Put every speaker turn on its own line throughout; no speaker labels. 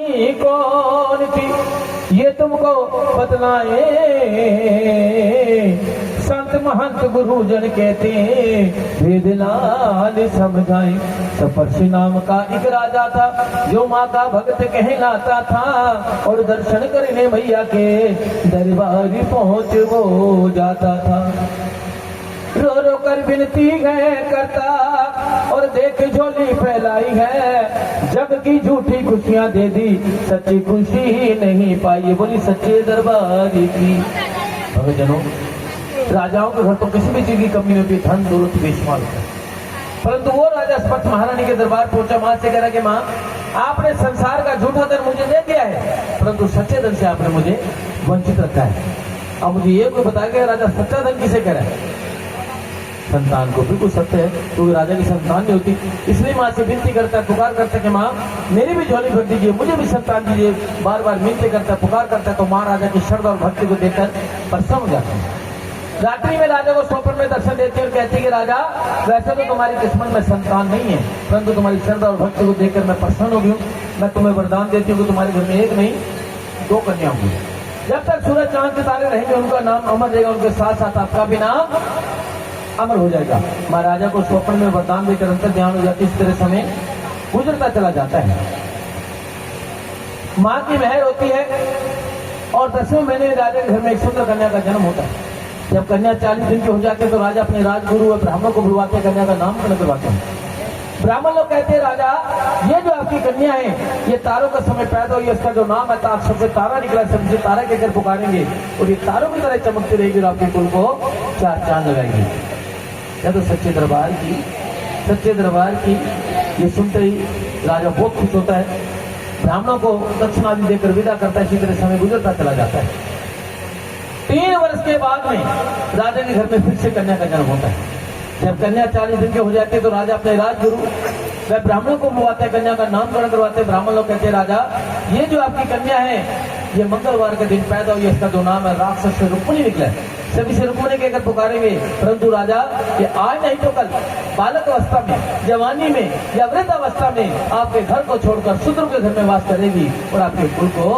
रानी कौन थी ये तुमको बतलाए, संत महंत गुरुजन कहते वेदलाल समझाए। सपर्षि नाम का एक राजा था जो माँ का भक्त कहलाता था, और दर्शन करने मैया के दरबार पहुँच वो जाता था। रो रो कर विनती है करता और देख झोली फैलाई है, जग की झूठी खुशियां दे दी सच्ची खुशी नहीं पाई। बोली सच्चे दरबार की। भक्तजनों, राजाओं के घर तो किसी भी चीज की कमी नहीं होती, धन दौलत बेशुमार होता है, परंतु वो राजा स्पष्ट महारानी के दरबार पहुंचा। मां से कह रहा कि मां, आपने संसार का झूठा धन मुझे दे दिया है, परंतु सच्चे धन से आपने मुझे वंचित रखा है। अब मुझे ये कोई बता गया राजा सच्चा धन किसे कह रहा है? संतान को। बिल्कुल सत्य है, क्योंकि राजा की संतान नहीं होती, इसलिए माँ से विनती करता है, पुकार करता है कि माँ मेरी भी झोली भर दीजिए, मुझे भी संतान दीजिए। बार बार विनती करता है, पुकार करता है, तो माँ राजा की श्रद्धा और भक्ति को देखकर प्रसन्न हो जाती है। रात्रि में राजा को स्वप्न में दर्शन देती है और कहती है कि राजा, वैसे तो तुम्हारी किस्मत में संतान नहीं है, परंतु तुम्हारी श्रद्धा और भक्ति को देखकर मैं प्रसन्न हो गई हूँ। मैं तुम्हें वरदान देती हूँ कि तुम्हारे घर में एक नहीं 2 कन्या होंगी। जब तक सूरज चांद सितारे रहेंगे उनका नाम अमर रहेगा, उनके साथ साथ आपका भी नाम अमर हो जाएगा। महाराजा को स्वप्न में वरदान देकर अंतर ध्यान हो जाती, इस तरह समय गुजरता चला जाता है। मां की मेहर होती है और 10वें महीने में राजा के घर में एक सुंदर कन्या का जन्म होता है। जब कन्या 40 दिन की हो जाती है तो राजा अपने राजगुरु और ब्राह्मणों को बुलवाते हैं, कन्या का नामकरण करवाते हैं। ब्राह्मण लोग कहते हैं राजा, ये जो आपकी कन्या है ये तारों का समय पैदा हुई, इसका जो नाम है आप सबसे तारा निकला, सबसे तारा कहकर पुकारेंगे और ये तारों की तरह चमकती रहेगी और आपके कुल को 4 चांद लगाएगी। या तो सच्चे दरबार की, सच्चे दरबार की। ये सुनते ही राजा बहुत खुश होता है, ब्राह्मणों को दक्षिणादि देकर विदा करता है। इसी तरह समय गुजरता चला जाता है। 3 वर्ष के बाद में राजा के घर में फिर से कन्या का जन्म होता है। जब कन्या 40 दिन के हो जाती है तो राजा अपने राजगुरु वह ब्राह्मणों को बुलाते हैं, कन्या का नामकरण करवाते हैं। ब्राह्मण लोग कहते हैं राजा, ये जो आपकी कन्या है ये मंगलवार के दिन पैदा हुई, इसका जो नाम है राक्षस से रुक्मिणी निकला है। सभी से रुक्मिणी कहकर पुकारेंगे, परंतु राजा ये आज नहीं तो कल बालक अवस्था में, जवानी में या वृद्ध अवस्था में आपके घर को छोड़कर शूद्र के घर में वास करेगी और आपके कुल को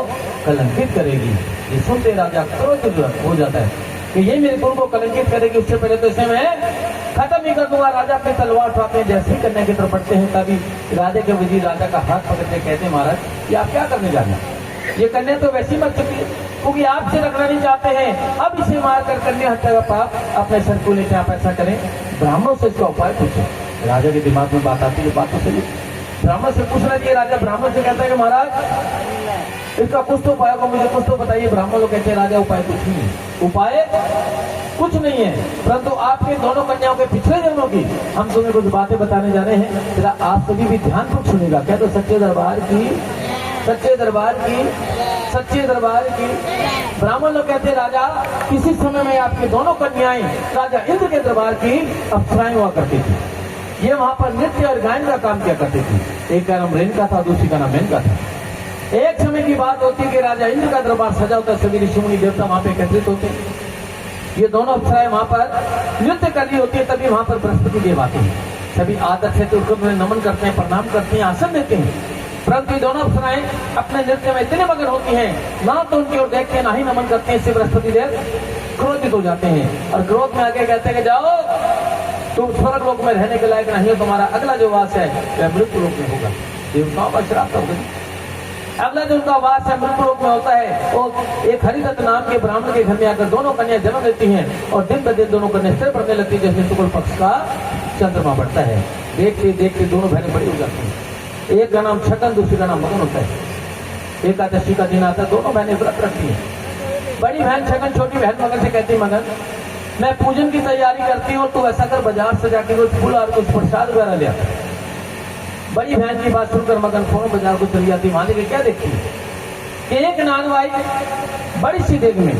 कलंकित करेगी। ये सुनते राजा क्रोधित हो जाता है कि ये मेरे कुल को कलंकित करेगी, उससे पहले तो इसे मैं खत्म ही कर दूंगा। राजा अपनी तलवार उठाते हैं, जैसे ही कन्या की तरफ बढ़ते हैं तभी राजा के वजीर राजा का हाथ पकड़ते कहते हैं, महाराज ये आप क्या करने जा रहे हैं? ये कन्या तो वैसी मर चुकी है, क्योंकि आपसे रखना नहीं चाहते हैं, अब इसे मारकर कन्या हत्या का पाप अपने सर को लेकर आप ऐसा करें। ब्राह्मणों से इसका उपाय पूछे। राजा के दिमाग में बात आती है, बात तो सही, ब्राह्मण से पूछना चाहिए। राजा ब्राह्मण से कहता है कि महाराज इसका कुछ तो उपाय को मुझे कुछ तो बताइए। ब्राह्मण लोग कहते हैं राजा उपाय कुछ नहीं है, उपाय कुछ नहीं है, परंतु आपके दोनों कन्याओं के पिछले जन्मों की हम तुम्हें कुछ बातें बताने जा रहे हैं, जरा आप सभी भी ध्यानपूर्वक सुनेगा। क्या तो सच्चे दरबार की, सच्चे दरबार की, सच्चे दरबार की। ब्राह्मण लोग कहते हैं राजा, किसी समय में आपकी दोनों कन्याएं राजा इंद्र के दरबार की अप्सराएं हुआ करती थी। ये वहां पर नृत्य और गायन का काम किया करती थी। एक का नाम रेणुका था, दूसरी का नाम मेनका था। एक समय की बात होती है कि राजा इंद्र का दरबार सजा होता, सभी ऋषि मुनि देवता वहां पे एकत्रित होते। ये दोनों अप्सराएं वहां पर नृत्य कर रही होती है, तभी वहां पर बृहस्पति देव आते हैं। सभी आदर से तो उनको नमन करते हैं, प्रणाम करते हैं, आसन देते हैं, परंतु ये दोनों अप्सराएं अपने नृत्य में इतने मगन होती हैं, ना तो उनकी ओर देख के ना ही नमन करते हैं। इससे बृहस्पति देव क्रोधित हो जाते हैं और क्रोध में आगे कहते हैं कि जाओ, तुम स्वर्ग लोक में रहने के लायक नहीं हो, तुम्हारा अगला जो वास है वह मृत्यु लोक में होगा। देवताओं का श्राप होगा। अगला जो उनका वास है मृत्यु लोक में होता है, वो एक हरिदत्त नाम के ब्राह्मण के घर में आकर दोनों कन्या जन्म लेती हैं और दिन ब दिन दोनों कन्या स्थिर बढ़ने लगती है, जैसे शुक्ल पक्ष का चंद्रमा बढ़ता है। देखते देखते दोनों बहनें बड़ी हो जाती हैं। एक का नाम छठन, दूसरी का नाम मगन होता है। एकादशी का दिन आता है, दोनों बहनें व्रत रखती हैं। बड़ी बहन छठन छोटी बहन मगन से कहती, मगन मैं पूजन की तैयारी करती हूँ, तू ऐसा कर बाजार से जाके कुछ फूल और कुछ प्रसाद वगैरह ले आता। बड़ी बहन की बात सुनकर मगन फौरन बाजार को चली जाती। मान लीजिए क्या देखती है कि एक नानवाई बड़ी सी देग में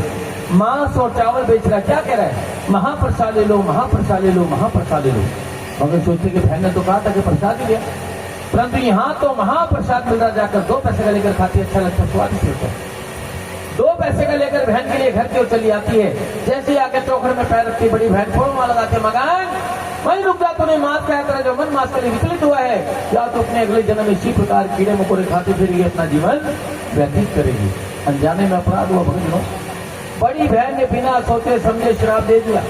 मांस और चावल बेच रहा है। क्या कह रहा है? महाप्रसाद ले लो, महाप्रसाद ले लो, महाप्रसाद ले लो। मगर सोचते कि बहन ने तो कहा था कि प्रसाद ही लिया, परंतु यहाँ तो महाप्रसाद मिल रहा। जाकर 2 पैसे का लेकर खाती, अच्छा लगता है, स्वादिष्ट लगता है। 2 पैसे का लेकर बहन के लिए घर की ओर चली आती है। जैसे आके चौखड़ में पैर रखती बड़ी बहन फौरन वहां लगाते, मगन वहीं रुक जा, तूने मास क्या तेरा जो मन मास के लिए विचलित हुआ है, या तो अपने अगले जन्म में इसी प्रकार कीड़े मकोड़े खाते फिर अपना जीवन व्यतीत करेगी। अनजाने में अपराध हुआ भक्तों। बड़ी बहन ने बिना सोचे समझे श्राप दे दिया।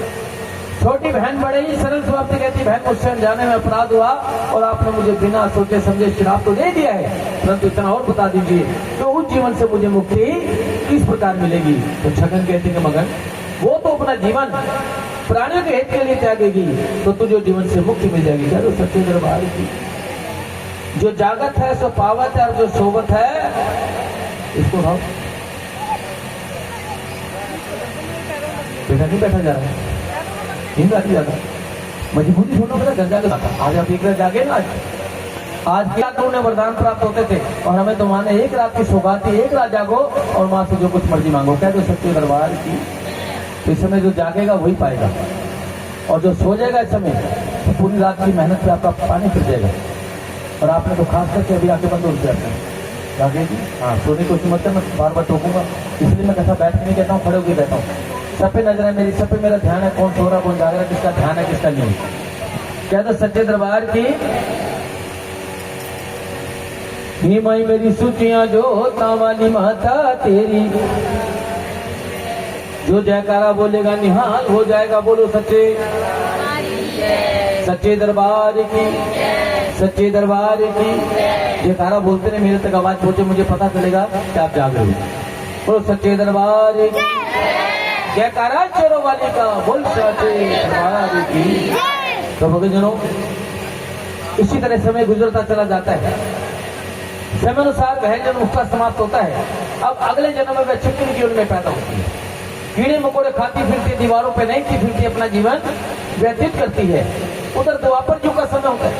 छोटी बहन बड़े ही सरल स्वभाव से कहती, बहन मुझसे अनजाने में अपराध हुआ और आपने मुझे बिना सोचे समझे श्राप तो दे दिया है, परंतु इतना और बता दीजिए तो उस जीवन से मुझे मुक्ति किस प्रकार मिलेगी। तो छगन कहते हैं मगन, वो तो अपना जीवन प्राणियों के हित के लिए त्यागेगी तो तुझे जीवन से मुक्ति मिल जाएगी। क्या सच्चे दरबार की जो जागत है सो पावत है और जो सोवत है इसको भाव बेटा नहीं बैठा जा रहा है, नींद आती ज्यादा, मजबूरी छोड़ना पड़ा गंजा के साथ। आज आप एक रात जागे ना, आज की रात उन्हें वरदान प्राप्त होते थे और हमें तो माने एक रात की सौगात थी, एक रात जागो और माँ से जो कुछ मर्जी मांगो। क्या जो सच्चे दरबार की तो इस समय जो जागेगा वही पाएगा और जो सो जाएगा इस समय तो पूरी रात की मेहनत पे आपका पानी फिर जाएगा। और आपने तो खास करके अभी आके बंद हो जाता है जागेगी। हाँ, सोने को मत कर, मैं बार बार टोकूंगा, इसलिए मैं कैसा बैठ के नहीं कहता हूँ, खड़े होकर कहता हूँ। सब पे नजर है मेरी, सब पे मेरा ध्यान है, कौन सो रहा कौन जाग रहा, किसका ध्यान है किसका नहीं। क्या तो सच्चे दरबार की माई मेरी सूचियां जो तावाली महता तेरी, जो जयकारा बोलेगा निहाल हो जाएगा। बोलो सच्चे सच्चे दरबार की, सच्चे दरबार की। जयकारा बोलते रहे, मेरे तक आवाज पहुंचे, मुझे पता चलेगा कि आप जाग रहे हो। बोलो सच्चे दरबार की जयकारा, चोरों वाले का बोल सच्चे दरबार की। तो भक्तजनों इसी तरह समय गुजरता चला जाता है, समय अनुसार वह जन्म उसका समाप्त होता है। अब अगले जन्म में वह छिपकली जीवन में पैदा होती है, कीड़े मकोड़े खाती फिरती, दीवारों पे नहीं थी फिरती, अपना जीवन व्यतीत करती है। उधर द्वापर युग का समय होता है,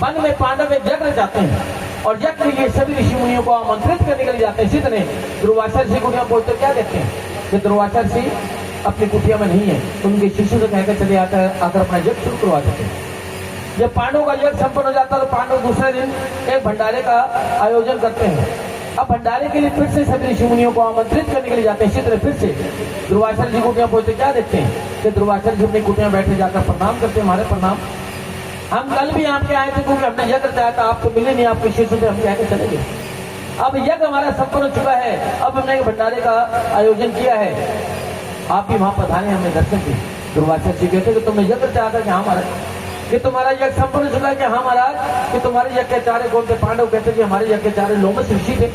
वन में पांडव एक यज्ञ जाते हैं और यज्ञ के लिए सभी ऋषि मुनियों को आमंत्रित करने के लिए जाते हैं। इसी तरह दुर्वासा ऋषि कुटिया बोलते क्या देखते हैं कि दुर्वासा ऋषि अपनी कुटिया में नहीं है, तो उनके शिष्य से कहकर चले आकर अपना यज्ञ शुरू करवा सकते हैं। जब पांडवों का यज्ञ संपन्न हो जाता है तो पांडव दूसरे दिन एक भंडारे का आयोजन करते हैं। अब भंडारे के लिए फिर से सभी ऋषि मुनियों को आमंत्रित करने के लिए जाते हैं। इसी तरह फिर से दुर्वासा ऋषि कुटिया पहुंचते क्या देखते हैं कि दुर्वासा ऋषि अपनी कुटिया बैठे जाकर प्रणाम करते हैं, हमारे प्रणाम, हम कल भी आपके आए थे क्योंकि हमने यज्ञ चाहा था, आपको मिले नहीं, आपके शिष्य से हम कहकर चले गए। अब यज्ञ हमारा संपन्न हो चुका है, अब हमने एक भंडारे का आयोजन किया है, आप भी वहां पधारे, हमने दर्शन किए। दुर्वासा ऋषि कहते कि तुमने यज्ञ चाहा था कि हाँ महाराज, कि तुम्हारा यज्ञ संपन्न हो चुका है कि हाँ महाराज, कि तुम्हारे यज्ञ के चारे कौन थे? पांडव कहते कि हमारे यज्ञ के चारे लोमस ऋषि थे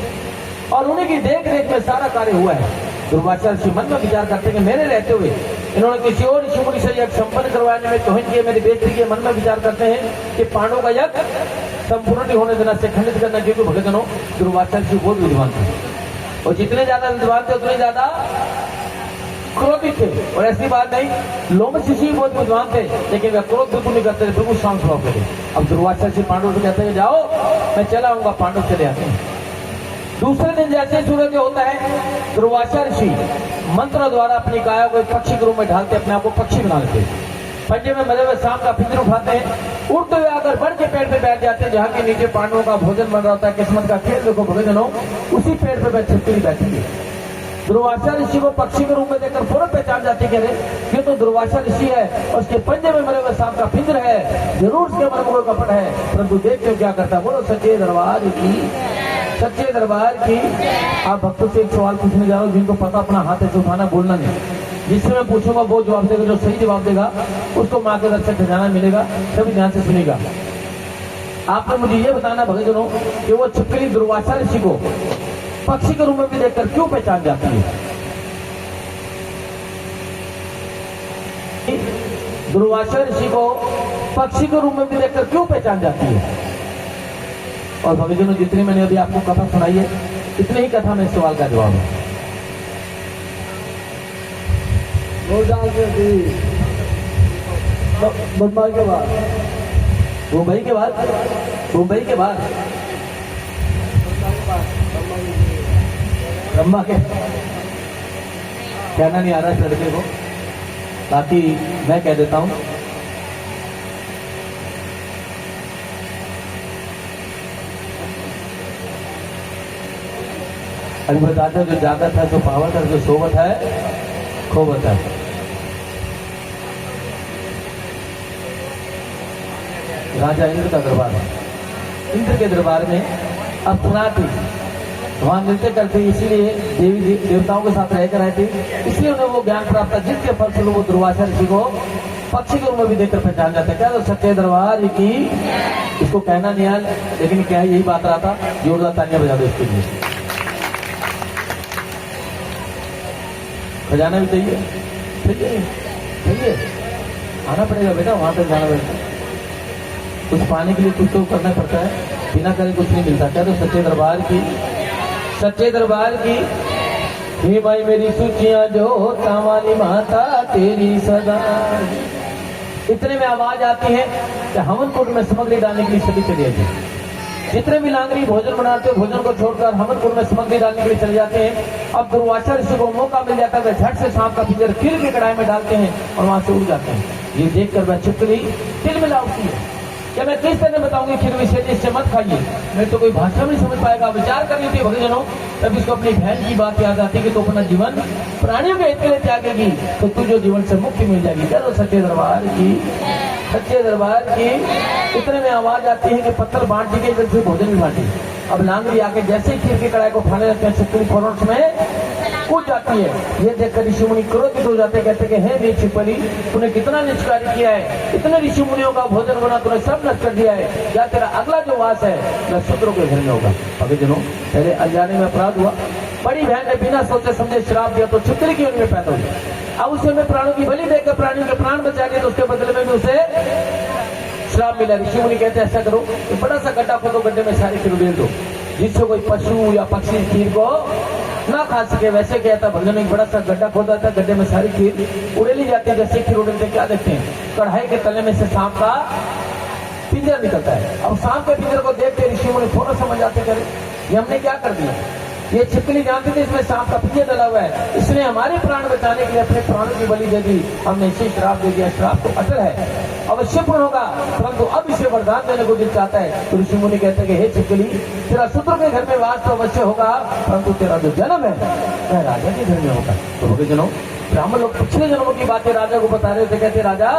और उन्हीं की देख रेख में सारा कार्य हुआ है। दुर्वासा ऋषि मन में विचार करते कि मेरे रहते हुए इन्होंने किसी और ऋषि मुनि से यज्ञ संपन्न करवाने में तोहिन किए, मेरी बेइज्जती की। मन में विचार करते हैं कि पांडवों का यज्ञ संपूर्ण नहीं होने देना, से खंडित करना। क्योंकि भक्तजनों दुर्वासा ऋषि बहुत विद्वान थे और जितने ज्यादा विद्वान थे उतने ज्यादा क्रोधित थे। और ऐसी बात नहीं, लोमस ऋषि बहुत विद्वान थे लेकिन वे क्रोध बिल्कुल नहीं करते थे, बिल्कुल शांत स्वभाव के थे। अब दुर्वासा ऋषि पांडव से कहते हैं जाओ मैं चला आऊंगा, पांडव चले आते हैं। दूसरे दिन जैसे सूरज होता है, दुर्वासा ऋषि मंत्र द्वारा अपनी काया को पक्षी के रूप में ढालते, अपने आप को पक्षी बना लेते, पंजे में मरे हुए सांप का पिंजर उठाते हैं, उड़ते हुए आकर बड़ के पेड़ पे बैठ जाते हैं जहाँ के नीचे पांडवों का भोजन बन रहा होता है। किस्मत का खेल देखो भक्तजनों, उसी पेड़ पे छिपकली बैठी है। दुर्वासा ऋषि को पक्षी के रूप में देखकर फौरन पहचान जाती है, ये तो दुर्वासा ऋषि है और उसके पंजे में मरे हुए सांप का पिंजर है, जरूर उसके मन में कोई कपट है, परंतु देखते हो क्या करता है। बोलो सच्चे दरबार की, सच्चे दरबार की। आप भक्तों से एक सवाल पूछने जा रहा हूँ, जिनको पता अपना हाथ ऐसे उठाना, बोलना नहीं। जिससे मैं पूछूंगा वो जवाब देगा, जो सही जवाब देगा उसको माँ के दर्शन खजाना मिलेगा। सभी ध्यान से सुनेगा। आपने मुझे ये बताना भक्तजनों कि वो छिपकली दुर्वासा ऋषि को पक्षी के रूप में भी देखकर क्यों पहचान जाती है? दुर्वासा ऋषि को पक्षी के रूप में भी देखकर क्यों पहचान जाती है? और भक्तजनों जितनी मैंने अभी आपको कथा सुनाई है, इतनी ही कथा में सवाल का जवाब है। मुंबई के बाद, मुंबई के बाद, मुंबई के बाद ब्रह्मा के कहना नहीं आ रहा है लड़के को, बाकी मैं कह देता हूं। अभी बताते हो जो जागत है, जो पावत है, जो सोवत है, खोवत है। राजा इंद्र का दरबार है। इंद्र के दरबार में अप्सरा थी, वहां नृत्य करती, इसीलिए देवी देवताओं के साथ रहकर रहती, इसलिए उन्हें वो ज्ञान प्राप्त था, जिसके फलस्वरूप वो दुर्वासा ऋषि को पक्षी के रूप में भी देखकर पहचान जाता है। क्या तो सच्चे दरबार की, इसको कहना नहीं आया, लेकिन क्या है, यही बात रहा था। जोरदार तालियां बजा दो इसके लिए। बजाना भी चाहिए, चाहिए, आना पड़ेगा बेटा, वहां तक जाना पड़ेगा। कुछ पाने के लिए कुछ तो करना पड़ता है, बिना करे कुछ नहीं मिलता। क्या तो सच्चे दरबार की, सच्चे दरबार की। हे भाई मेरी सूचियां जो तावाली माता तेरी सदा। इतने में आवाज आती है कि हवन कुंड में सामग्री डालने के लिए सभी चले जाते। जितने भी लांगरी भोजन बनाते हैं, भोजन को छोड़कर हवन कुंड में सामग्री डालने के लिए चले जाते हैं। अब दुर्वासा ऋषि को मौका मिल जाता है, झट से सांप का पिंजर फिर के कढ़ाई में डालते हैं और वहां से उड़ जाते हैं। ये देखकर वह छिपकली तिल मिला उठती है, क्या मैं किस तरह बताऊंगी, फिर विषय इससे मत खाइए, मैं तो कोई भाषा नहीं समझ पाएगा। विचार करनी थी भक्तजनों, तब इसको अपनी बहन की बात याद आती कि तो अपना जीवन प्राणियों के हित के लिए त्यागेगी तो तुझे जीवन से मुक्ति मिल जाएगी। चलो सच्चे दरबार की, सच्चे दरबार की। इतने में आवाज आती है कि पत्थर बांट दी गई, इधर से भोजन भी बांटी। अब लांगरी आके जैसे ही खीर की कढ़ाई को खाने लगते हैं, छिपकली फौरन में कूद जाती है। ये देखकर ऋषि मुनि क्रोधित हो जाते, कहते कि हे वीर छिपकली, तूने कितना निष्कार्य किया है, इतने ऋषि मुनियों का भोजन बना तूने सब नष्ट कर दिया है, या तेरा अगला जो वास है वह शूद्रों के घर में होगा। अभी जनों, पहले अनजाने में अपराध हुआ, बड़ी बहन ने बिना सोचे समझे श्राप दिया तो छिपकली की उनमें पैदा हुई। अब उसे में प्राणों की बलि देकर प्राणियों के प्राण बचा दिए, तो उसके बदले में भी उसे श्राप मिला। ऋषि मुनि कहते ऐसा करो, बड़ा सा गड्ढा खोदो, गड्ढे में सारी खीर उड़ेल दो, जिससे कोई पशु या पक्षी खीर को ना खा सके। वैसे क्या था, भगवान ने एक बड़ा सा गड्ढा खोदा था, गड्ढे में सारी खीर उड़ेली जाती है। जैसे खीर उड़ेलते क्या देखते हैं, कढ़ाई के तले में से सांप का पिंजर निकलता है। अब सांप के पिंजर को देखते ऋषि मुनि फौरन समझ जाते, करे ये हमने क्या कर दिया। ये छिपकली जानती थी इसमें सांप का पिंजर डला हुआ है, इसने हमारे प्राण बचाने के लिए अपने प्राणों की बलि दे दी, हमने इसे श्राप दे दिया। श्राप तो अटल है, अवश्य पूर्ण होगा, परंतु अब इसे वरदान देने को दिल चाहता है। तो ऋषि मुनि कहते हैं कि हे छिपकली, तेरा शूद्र के घर में वास तो अवश्य होगा, परंतु तेरा जो जन्म है वह राजा के घर में होगा। तो भक्तजनों, ब्राह्मण लोग पिछले जन्मों की बातें राजा को बता रहे थे, कहते राजा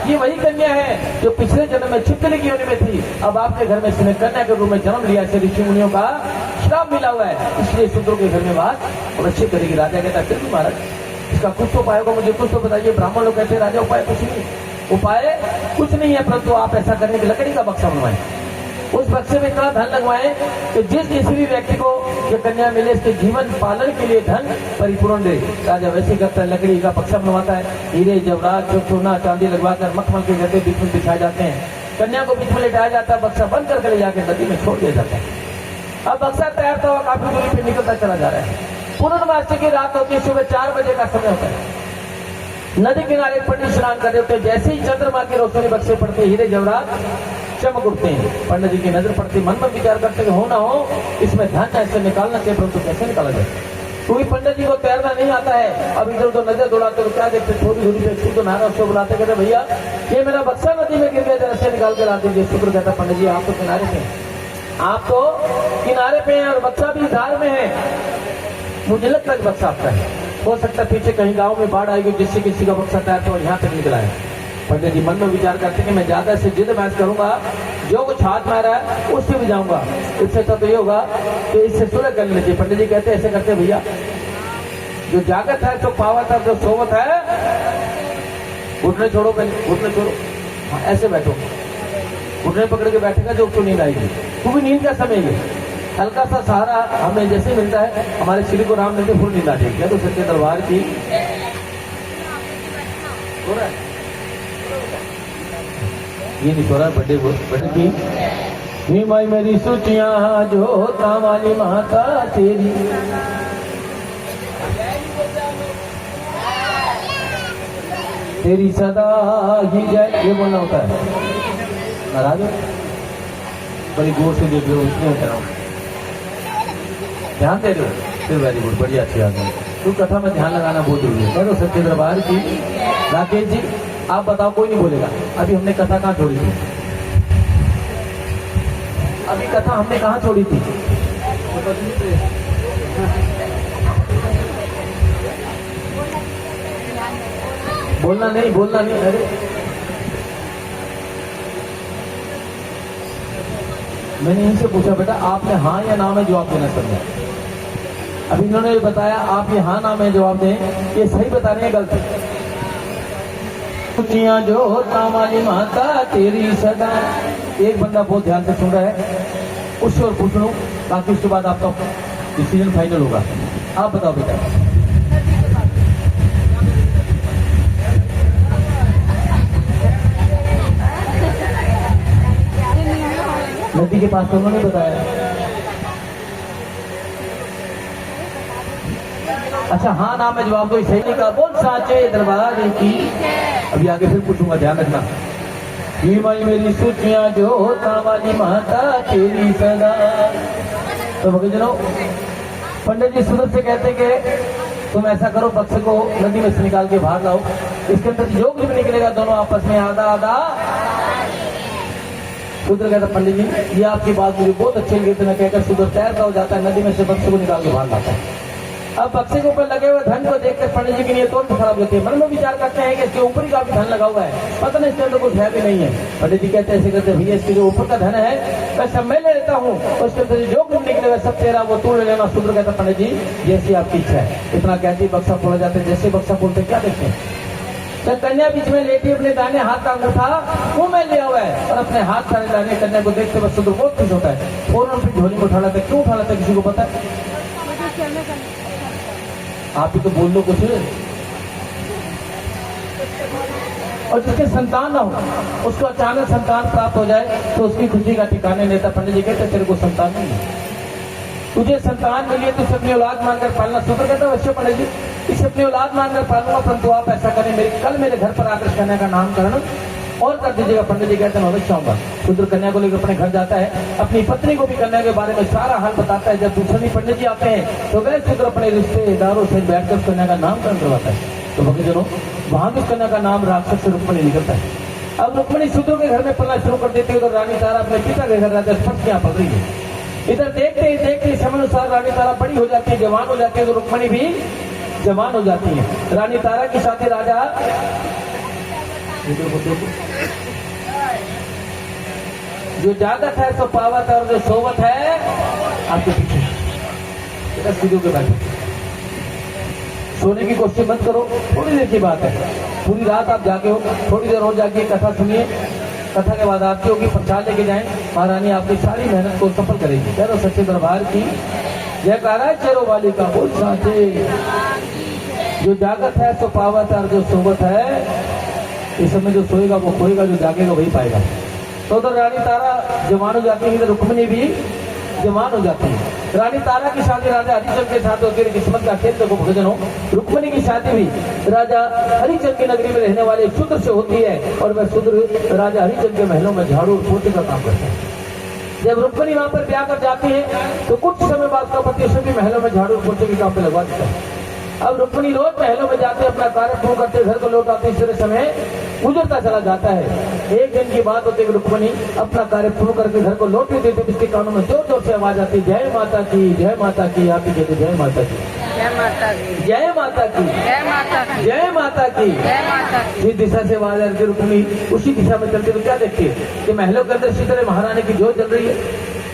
ये वही कन्या है जो पिछले जन्म में छिपकली की योनि में थी, अब आपके घर में इसने कन्या के रूप में जन्म लिया। इसे ऋषि मुनियों का श्राप मिला हुआ है, इसलिए शूद्रों के घर में वास अवश्य करेगी। राजा कहता है फिर महाराज इसका कुछ तो उपाय होगा, मुझे कुछ तो बताइए। ब्राह्मण लोग कहते राजा उपाय कुछ नहीं, उपाय कुछ नहीं है, परंतु आप ऐसा करने की लकड़ी का बक्सा बनवाएं, उस बक्से में इतना धन लगवाएं कि जिस किसी भी व्यक्ति को ये कन्या मिले इसके जीवन पालन के लिए धन परिपूर्ण दे। राजा वैसे करता है, लकड़ी का बक्सा बनवाता है, हीरे जवाहरात जो सोना चांदी लगवाकर मखमल के गड्ढे बीच में बिछाए जाते हैं, कन्या को बीच में लेटाया जाता है, बक्सा बंद करके ले जाकर नदी में छोड़ दिया जाता है। अब बक्सा तैयार था, काफी दूरी पे निकलता चला जा रहा है। पूर्णमासी की रात होती है, सुबह 4 बजे का समय होता है। नदी किनारे पंडित स्नान कर रहे होते हैं, जैसे ही चंद्रमा की रोशनी बक्से पड़ते हीरे जवाहरात चमक उठते हैं। पंडित जी की नजर पड़ती, मन में विचार करते कि हो ना हो इसमें धन ऐसे निकालना चाहिए, परंतु कैसे निकाला जाए, क्योंकि पंडित जी को तैरना नहीं आता है। अब इधर उधर नजर दौड़ाते तो क्या देखते, थोड़ी दूरी पे शुद्ध नारा उसको बुलाते, कहते भैया ये मेरा बक्सा नदी में गिर गया, जरा से निकाल के ला दीजिए। शुक्र कहता पंडित जी आप तो किनारे पे, आप तो किनारे पे हैं और बक्सा भी धार में है, मुझे लगता है बक्सा आपका है, हो सकता है पीछे कहीं गांव में बाढ़ आएगी जिससे किसी का बक्सा तैयार तो यहाँ तक निकला है। पंडित जी मन में विचार करते कि मैं ज्यादा से जिद बहस करूंगा, जो कुछ हाथ में आ रहा है उससे भी जाऊंगा, इससे तब ये होगा कि इससे सुलह कर लीजिए। पंडित जी कहते ऐसे करते भैया, जो जागत है तो पावत है, जो सोवत है घुटने छोड़ो, घुटने छोड़ो, ऐसे बैठो, घुटने पकड़ के बैठेगा जो उसको नींद आएगी, क्योंकि नींद का समय है। हल्का सा सहारा हमें जैसे मिलता है, हमारे श्री को राम मिलते फुल नींद आ जाएगी। तो सच्चे दरबार की हो रहा है, ये नहीं सो रहा बड़े बड़े की माई मेरी सूचियां जो तावाली माता तेरी, तेरी सदा ही जय, ये बोलना होता है। नाराज हो, बड़ी गौर से देख रहे हो, इसलिए कह रहा हूँ, ध्यान दे रहे हो, फिर वेरी गुड, बढ़िया, अच्छी बात है। तो कथा में ध्यान लगाना बहुत जरूरी है। करो सच्चे दरबार की। राकेश जी आप बताओ, कोई नहीं बोलेगा, अभी हमने कथा कहाँ छोड़ी थी, अभी कथा हमने कहाँ छोड़ी थी, बोलना नहीं, बोलना नहीं, अरे मैंने इनसे पूछा बेटा आपने हाँ या ना में जवाब देना समझा। अब इन्होंने बताया आप ये हाँ ना में जवाब दें, ये सही बता रहे हैं गलत? कुचियां जो तामाली माता तेरी सदा। एक बंदा बहुत ध्यान से सुन रहा है, उससे और पूछ लो, बाकी उसके बाद आपका डिसीजन फाइनल होगा। आप बताओ बेटा। नदी के पास तो उन्होंने बताया। अच्छा हाँ ना में जवाब दो, सही नहीं कहा। बोल साचे दरबार की। अभी आगे फिर पूछूंगा, ध्यान रखना। माई मेरी सूचियां जो तावाली माता तेरी सदा। तो भक्तजनों, पंडित जी सुंदर से कहते कि तुम ऐसा करो, बक्से को नदी में से निकाल के बाहर लाओ, इसके अंदर जो कुछ भी निकलेगा दोनों आपस में आधा आधा। शूद्र कहता पंडित जी ये आपकी बात मुझे बहुत अच्छी लगी। इतना कहकर शूद्र तैरता हो जाता है, नदी में से बक्से को निकाल के बाहर लाता है। अब बक्से के ऊपर लगे हुए धन को देखकर पंडित जी की नीयत और खराब होती है। मन में विचार करते हैं कि इसके ऊपर ही काफी धन लगा हुआ है, पता नहीं इसके अंदर कुछ है भी नहीं है। पंडित जी कहते ऐसे करते भैया इसके जो ऊपर का धन है मैं सब मैं ले लेता हूँ, उसके अंदर जो कुछ निकलेगा सब तेरा, वो तू ले लेना। शूद्र कहता पंडित जी जैसी आपकी इच्छा है। इतना कहते ही बक्सा खोला जाता है। जैसे बक्सा खोलते क्या देखते हैं, जब कन्या बीच में लेटी अपने दाने हाथ का अंगूठा मुंह में लिया हुआ है और अपने हाथ सारे दाने कन्या को देखते वक्त शूद्र बहुत खुश होता है। फौरन फिर झोली में उठा लेता है। क्यों उठा लेता है किसी को पता है? आप ही तो बोल दो कुछ। और जिसके संतान ना हो उसको अचानक संतान प्राप्त हो जाए तो उसकी खुशी का ठिकाने लेता। पंडित जी कहते तेरे को संतान नहीं है, तुझे संतान मिली है तो अपनी औलाद मानकर पालना। शूद्र कहता अवश्य पंडित जी इसे अपनी औलाद मानकर पालूंगा, परंतु आप ऐसा करें कल मेरे घर पर आकर कन्या का नामकरण और कर दीजिएगा। पंडित जी कहते हैं अवश्य आऊंगा। शूद्र कन्या को लेकर अपने घर जाता है, अपनी पत्नी को भी कन्या के बारे में सारा हाल बताता है। जब दूसरे पंडित जी आते हैं तो वह शूद्र अपने रिश्तेदारों से बैठकर कन्या का नामकरण करवाता है। तो भक्तजनों वहां भी कन्या का नाम राक्षस से रुक्मणी निकलता है। अब रुक्मणी शूद्र के घर में पढ़ना शुरू कर देती है तो रानी तारा अपने पिता के घर रहते हैं, स्पष्ट क्या पड़ रही है। इधर देखते ही समय अनुसार रानी तारा बड़ी हो जाती है, जवान हो जाती है, तो रुक्मणी भी जवान हो जाती है। रानी तारा की शादी राजा जो जागत है सो पावत है और जो सोवत है आपके पीछे सीधों के बैठे। सोने की कोशिश मत करो, थोड़ी देर की बात है। पूरी रात आप जागे हो, थोड़ी देर हो जाके कथा सुनिए, कथा के बाद आरती होगी, प्रसाद लेके जाएं, महारानी आपकी सारी मेहनत को सफल करेगी। चलो सच्चे दरबार की जयकारा चेरो वाली का बोल साचे। जो जागत है सो पावत है और जो सोवत है, इस समय जो सोएगा वो खोएगा, जो जागेगा वही पाएगा। तो उधर रानी तारा जवान हो जाती है, रुक्मणी भी जवान हो जाती है। रानी तारा की शादी राजा हरिचंद के साथ होती है। किस्मत का खेल देखो भक्तजनों, रुक्मणी की शादी भी राजा हरिचंद की नगरी में रहने वाले शूद्र से होती है और वह शूद्र राजा हरिचंद के महलों में झाड़ू और पोछे का काम करता है। जब रुक्मणी वहां पर ब्याह कर जाती है तो कुछ समय बाद का पति सभी महलों में झाड़ू और पोछे के काम पे लगवा देता है। अब रुक्मणी रोज महलों में जाते अपना कार्य पूर्ण करते घर को लौट आते, इस समय गुजरता चला जाता है। एक दिन की बात होती है, रुक्मणी अपना कार्य पूर्ण करके घर को लौट देते, इसके कानों में जोर जोर से आवाज आती, जय माता की, जय माता की। आप ही कहते जय माता की,
जय माता की,
जय माता की,
जय माता की,
जय माता की,
जय माता की।
जिस दिशा से आवाज आ रही थी रुक्मणी उसी दिशा में चलते तो क्या देखते कि महलों के अंदर इसी तरह महारानी की जोत जल रही है।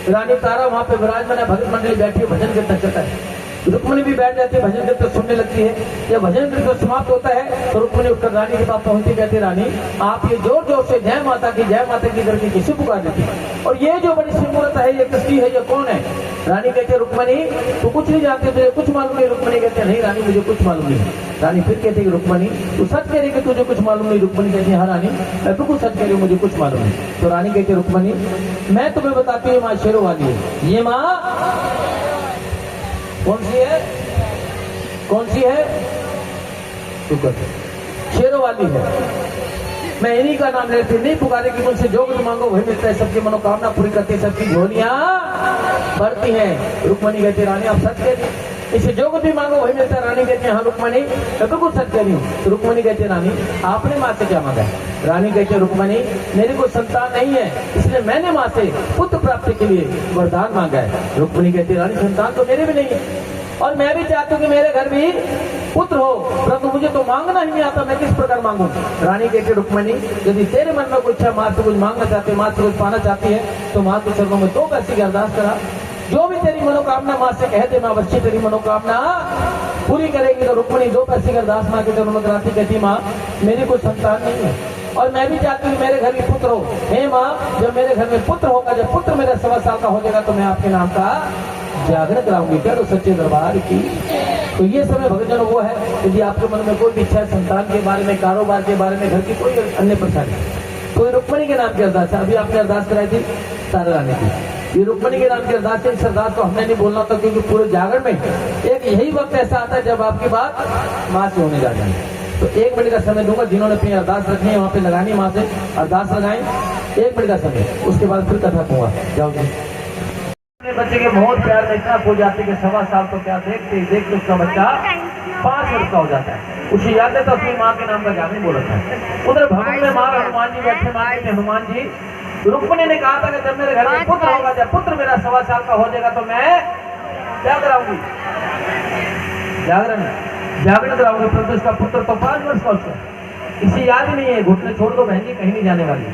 रानी तारा वहां पे विराजमान है, भगत मंडली बैठी है, भजन कीर्तन चलता है। रुक्मणी भी बैठ जाती है, भजन कीर्तन सुनने लगती है। जब भजन कीर्तन समाप्त होता है तो रुक्मणी उठकर रानी के पास पहुंचती, कहती रानी आप ये जोर जोर से जय माता की करके किसी पुकार देती है, और ये जो बड़ी सिमूरत है, ये किसकी है, ये कौन है? रानी कहते रुक्मणी तू कुछ नहीं जानती, तुझे कुछ मालूम नहीं। रुक्मणी कहते नहीं रानी मुझे कुछ मालूम नहीं। रानी फिर कहती रुक्मणी तू सच कह रही कि तुझे कुछ मालूम नहीं? रुक्मणी कहती हाँ रानी मैं बिल्कुल सच कह रही हूँ, मुझे कुछ मालूम नहीं। तो रानी कहती रुक्मणी मैं तुम्हें बताती हूँ माँ शेरों वाली है। ये माँ कौन सी है? कौन सी है? शेरों वाली है। मैं इन्हीं का नाम लेती नहीं पुकारे कि मुझसे जो कुछ मांगो वही मिलता है, सबकी मनोकामना पूरी करती है, सबकी झोलियां भरती हैं। रुक्मणी कहती रानी आप सच कह रही, इसे जो कुछ भी मांगो वही मिलता है। रानी कहती है हाँ रुक्मणी मैं बिल्कुल सच कह रही हूँ। तो रुक्मणी कहती है रानी आपने माँ से क्या मांगा है? रानी कहती है रुक्मणी मेरी कोई संतान नहीं है, इसलिए मैंने माँ से पुत्र प्राप्ति के लिए वरदान मांगा है। रुक्मणी कहती है रानी संतान तो मेरे भी नहीं है और मैं भी चाहती हूँ कि मेरे घर भी पुत्र हो, परंतु मुझे तो मांगना ही नहीं आता, मैं किस प्रकार मांगू। रानी कहती रुक्मणी, यदि तेरे मन में कुछ है, माँ से कुछ मांगना चाहती है, माँ से कुछ पाना चाहती है, तो माँ के चरणों में 2 पैसे की अरदास करा। जो भी तेरी मनोकामना माँ से कह दे, माँ अवश्य तेरी मनोकामना पूरी करेगी। तो रुक्मणी 2 पैसे की अरदास माँ के चरणों में कराती, कहती माँ मेरी कोई संतान नहीं है और मैं भी चाहती हूँ मेरे घर में पुत्र हो। हे माँ, जब मेरे घर में पुत्र होगा, जब पुत्र मेरा 1.25 साल का हो जाएगा, तो मैं आपके नाम का जागरण कराऊंगी। क्या तो सच्चे दरबार की। तो ये समय भक्तजन वो है, यदि आपके मन में कोई भी इच्छा है, संतान के बारे में, कारोबार के बारे में, घर की कोई अन्य परेशानी, तो रुक्मणी के नाम की अरदास है। अभी आपने अरदास कराई थी तारा रानी की, ये रुक्मणी के नाम की अरदास है। इस अरदास को हमने नहीं बोलना होता, क्योंकि पूरे जागरण में एक यही वक्त ऐसा आता है जब आपकी बात माँ से होने जा जाए। तो 1 मिनट का समय दूंगा, जिन्होंने अपनी अरदास रखनी है वहां पे लगानी, माँ से अरदास लगाएं। 1 मिनट का समय, उसके बाद फिर कथा कहूंगा। जाओ जी। अपने बच्चे के मोह प्यार में इतना खो जाते कि 1.25 साल तो क्या देखते देखते उसका बच्चा 5 वर्ष का हो जाता है। उसे याद है तो अपनी माँ के नाम का जागरण बोला था। उधर भवन में माँ हनुमान जी बैठे, माँ कहते हनुमान जी, रुक्मणी ने कहा था कि जब मेरे घर में पुत्र होगा, जब पुत्र मेरा 1.25 साल का हो जाएगा, तो मैं क्या कराऊंगी, जागरण कराऊंगी। परंतु इसका पुत्र तो 5 वर्ष का उसका, इसे याद ही नहीं है। घुटने छोड़ दो बहन जी, कहीं नहीं जाने वाली।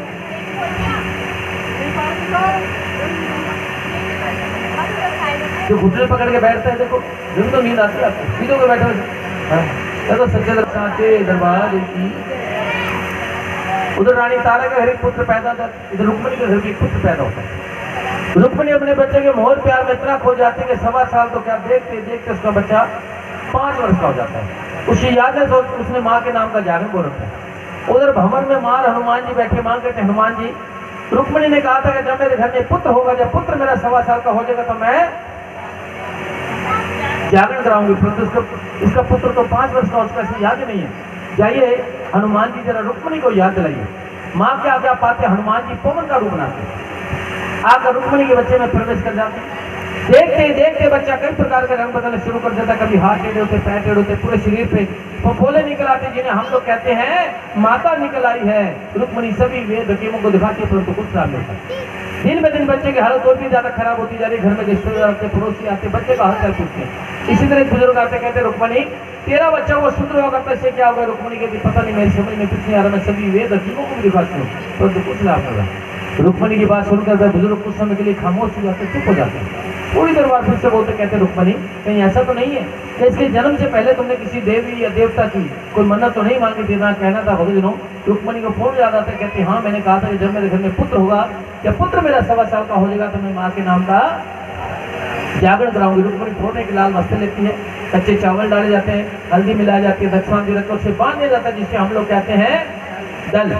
जो घुटने पकड़ के बैठते हैं, देखो जब तो नींद आती है आपको, सीधो के बैठे तो सच्चे दरबार की। उधर रानी तारा के घर एक पुत्र पैदा होता है, इधर रुक्मणी के घर में एक पुत्र पैदा होता है। रुक्मणी अपने बच्चे के मोह प्यार में इतना खो जाती है कि 1.25 साल तो क्या देखते देखते उसका बच्चा 5 वर्ष का हो जाता है। उसे याद है तो उसने माँ के नाम का जागरण बोल रखा है। उधर भवन में माँ हनुमान जी बैठे, माँ कहते हनुमान जी, रुक्मणी ने कहा था कि जब मेरे घर में पुत्र होगा, जब पुत्र मेरा 1.25 साल का हो जाएगा, तो मैं जागरण कराऊंगी। परंतु इसका पुत्र तो 5 वर्ष का, उसका इसे याद ही नहीं है। जाइए हनुमान जी जरा रुक्मणी को याद दिलाइए। माँ क्या क्या पाते, हनुमान जी पवन का रूप बनाते, आकर रुक्मणी के बच्चे में प्रवेश कर जाते। देखते ही देखते बच्चा कई प्रकार के रंग बदलने शुरू कर देता, कभी हाथ टेढ़े होते, पैर टेढ़े होते, पूरे शरीर पे फफोले निकल आते, जिन्हें हम लोग कहते हैं माता निकल आई है। रुक्मणी सभी वेद हकीमों को दिखाती है, परंतु कुछ लाभ नहीं होता। दिन ब दिन बच्चे की हालत और भी ज्यादा खराब होती जा रही। घर में रिश्तेदार आते, पड़ोसी आते, बच्चे का हाल चाल पूछते हैं। इसी तरह बुजुर्ग आते, कहते रुक्मणी तेरा बच्चा वो शुद्र होगा, कैसे क्या होगा। रुक्मणी कहती पता नहीं, मेरी समझ में कुछ नहीं आ रहा, मैं सभी वेद हकीमों को भी दिखाती हूँ, परंतु कुछ लाभ नहीं होगा। रुक्मणी की बात सुनकर बुजुर्ग कुछ समय के लिए खामोश हो जाते, चुप हो जाते हैं। थोड़ी देर बाद फिर से बोलते, कहते रुक्मणी कहीं ऐसा तो नहीं है कि इसके जन्म से पहले तुमने किसी देवी या देवता की कोई मन्नत तो नहीं मांगी थी ना, कहना था भक्तजनों। रुक्मणी को फोन याद आता, कहती हाँ मैंने कहा था कि जब मेरे घर में पुत्र होगा, जब पुत्र मेरा 1.25 साल का हो जाएगा, तो मैं माँ के नाम का जागरण कराऊंगी। रुक्मणी फोड़ने के लाल वस्त्र लेती है, कच्चे चावल डाले जाते हैं, हल्दी मिलाई जाती है, दक्षिणा दी रखकर उसे बांध दिया जाता है, जिसे हम लोग कहते हैं दल।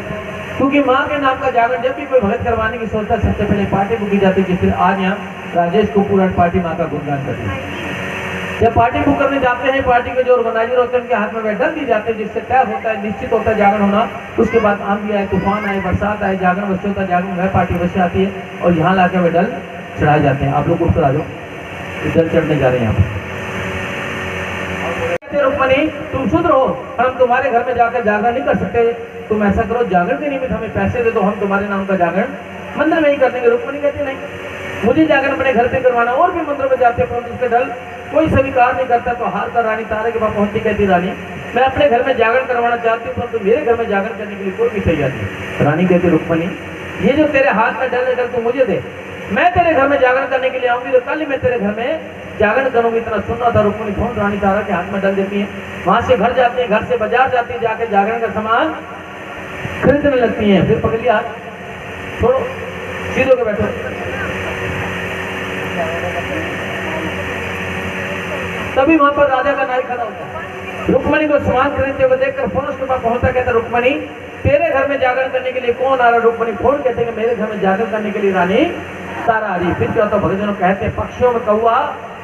क्योंकि माँ के नाम का जागरण जब भी कोई भगत करवाने की सोचता है, सबसे पहले पार्टी बुक की जाती है। जिससे आज यहाँ राजेश कपूर पार्टी माँ का गुणगान करती है। जब पार्टी बुक करने जाते हैं, पार्टी के जो ऑर्गेनाइजर होते हैं उनके हाथ में डल दी जाते हैं, जिससे तय होता है, निश्चित होता है जागरण होना। उसके बाद आंधी आए, तूफान आए, बरसात आए, जागरण अवश्य होता है, जागरण वह पार्टी अवश्य आती है और यहाँ लाके वे डल चढ़ाए जाते हैं। आप लोग उठकर आ जाओ, डल चढ़ने जा रहे हैं यहाँ पर। रुक्मणी तुम शुद्र हो, हम तुम्हारे घर में जाकर जागरण नहीं कर सकते, तुम ऐसा करो जागरण के निमित्त हमें पैसे दे दो, हम तुम्हारे नाम का जागरण मंदिर में ही कर देंगे। रुक्मणी कहती नहीं, मुझे जागरण अपने घर पे करवाना। और भी मंदिरों में जाते हैं, परंतु उसके दल कोई स्वीकार नहीं करता। तो हार कर रानी तारे के पास पहुंचती, कहती रानी मैं अपने घर में जागरण करवाना चाहती हूँ, परंतु मेरे घर में जागरण करने के लिए कोई भी तैयार नहीं। रानी कहती रुक्मणी ये जो तेरे हाथ में डल है, डल तू मुझे दे, मैं तेरे घर में जागरण करने के लिए आऊंगी, तो कल ही मैं तेरे घर में जागरण करूंगी। इतना सुनना था। रुक्मणी फोन रानी तारा के हाथ में डल देती है, वहां से घर जाती है, घर से बाजार जाती है, जाके जागरण का सामान खरीदने लगती हैं। फिर पकड़ लिया हाथ, छोड़ो, सीधे के बैठो। तभी वहां पर राजा का नाई खड़ा होता है। रुक्मणी को सामान खरीदते हुए देखकर फोन उसके पास पहुंचता, कहता रुक्मणी तेरे घर में जागरण करने के लिए कौन आ रहा। रुक्मणी फोन कहते हैं मेरे घर में जागरण करने के लिए रानी तारा आ रही। फिर क्या होता, भक्तजनों कहते हैं पक्षियों में कौवा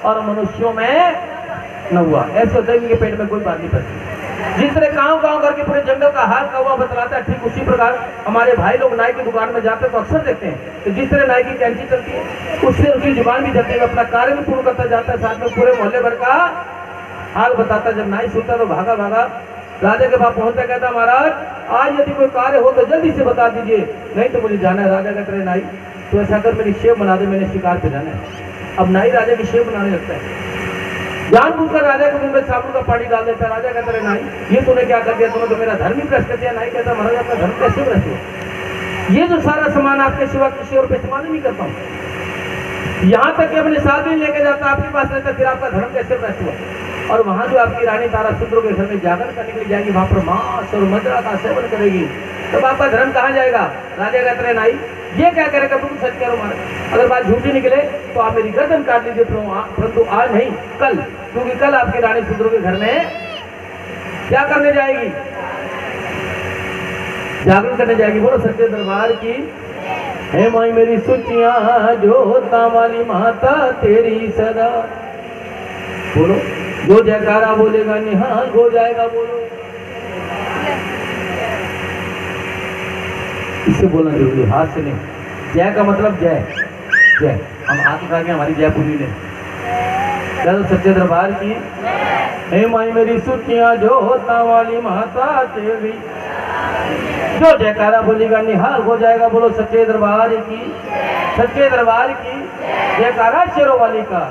और मनुष्यों में नौवा। ऐसे होता है कि पेट में कोई बात नहीं पड़ती। जिस तरह गाँव गाँव करके पूरे जंगल का हाल कौवा बतलाता है, ठीक उसी प्रकार हमारे भाई लोग नाई की दुकान में जाते तो अक्सर देखते हैं तो जिस तरह नाई की कैंची चलती है, उससे उसकी जुबान भी चलती है, अपना कार्य भी पूर्ण करता जाता है, साथ में पूरे मोहल्ले भर का हाल बताता। जब नाई सुनता तो भागा भागा राजा के पास पहुंचता, कहता महाराज आज यदि कोई कार्य हो तो जल्दी से बता दीजिए, नहीं तो मुझे जाना है। राजा कहते रहे नाई तो ऐसा कर मेरी शेव बना दे, मैंने शिकार पे जाना है। अब नाई राजा की शेव बनाने लगता है। जानबूझकर राजा के मुंह में साबुन का पानी डाल देता। राजा कहता है नहीं, ये तूने क्या कर दिया, तूने तो मेरा धर्म ही भ्रष्ट कर दिया। नहीं कहता महाराज आपका धर्म कैसे भ्रष्ट हुआ, ये जो सारा सामान आपके सिवा किसी और पे इस्तेमाल नहीं करता हूँ, यहाँ तक कि अपने साथ भी लेके जाता आपके पास रहता, फिर आपका धर्म कैसे भ्रष्ट हुआ। और वहां जो आपकी रानी ताराशुद्र के घर में जागरण करने के लिए जाएगी, वहां पर मांस और मदिरा का सेवन करेगी, तब आपका धर्म कहाँ जाएगा। राजा कहते हैं नहीं, ये क्या करेगा, तुम सच करो महाराज, अगर बात झूठी निकले तो आप मेरी गर्दन काट लीजिए, परंतु आज नहीं कल, क्योंकि कल आपकी रानी शूद्र के घर में क्या करने जाएगी, जागरण करने जाएगी। बोलो सच्चे दरबार की हे माई मेरी सुचियां जोता वाली माता तेरी सदा। बोलो, जो जयकारा बोलेगा निहाल हो जाएगा। बोलो, इससे बोलना जरूरी, हाथ से नहीं। जय का मतलब जय, जय हम हाथ उठा के हमारी जय पूरी ले। चलो सच्चे दरबार की हे माई मेरी सुचियां जो होता वाली माता तेरी, जो जयकारा बोलेगा निहाल हो जाएगा। बोलो सच्चे दरबार की, सच्चे दरबार की जयकारा शेरों वाली का।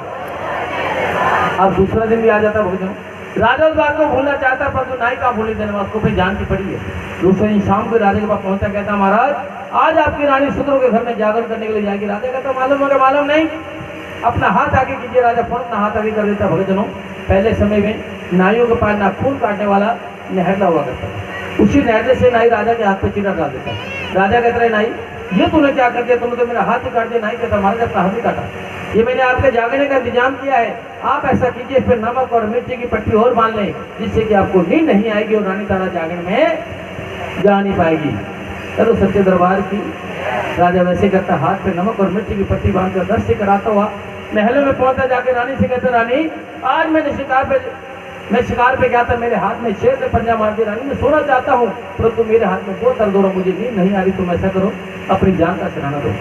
अब दूसरा दिन भी आ जाता भोजन, राजा उस बात को भूलना चाहता, परंतु नाई का भूलने देने उसको फिर जान की पड़ी है। दूसरे दिन शाम को राजा के पास पहुंचा, कहता महाराज आज आपकी रानी शूद्रों के घर में जागरण करने के लिए जाएगी। राजा कहता मालूम होगा, मालूम नहीं, अपना हाथ आगे कीजिए। राजा फौरन अपना हाथ आगे कर देता। भगतजनों, पहले समय में नाइयों के पास नाखून काटने वाला नहरला हुआ करता था, उसी नहरले से नाई राजा के हाथ पे चिड़ा डाल देता। राजा कहता है नाई ये तूने क्या कर दिया, तुमने तो मेरा हाथ ही काट दिया। नाई कहता महाराज अपना हाथ ही काटा, ये मैंने आपके जागने का इंतजाम किया है, आप ऐसा कीजिए इस पर नमक और मिर्ची की पट्टी और बांध लें, जिससे कि आपको नींद नहीं आएगी और रानी तारा जागरण में जा नहीं पाएगी। चलो सच्चे दरबार की राजा वैसे करता, हाथ पे नमक और मिर्ची की पट्टी बांधकर दर्शन कराता हुआ महल में पहुंचा। जाके रानी से कहता रानी आज मैं शिकार पे गया था, मेरे हाथ में शेर ने पंजा मार दिया। रानी मैं सोना चाहता हूँ, परंतु मेरे हाथ में बहुत दर्द हो रहा, मुझे नींद नहीं आ रही, तुम ऐसा करो अपनी जान का सिराना दो।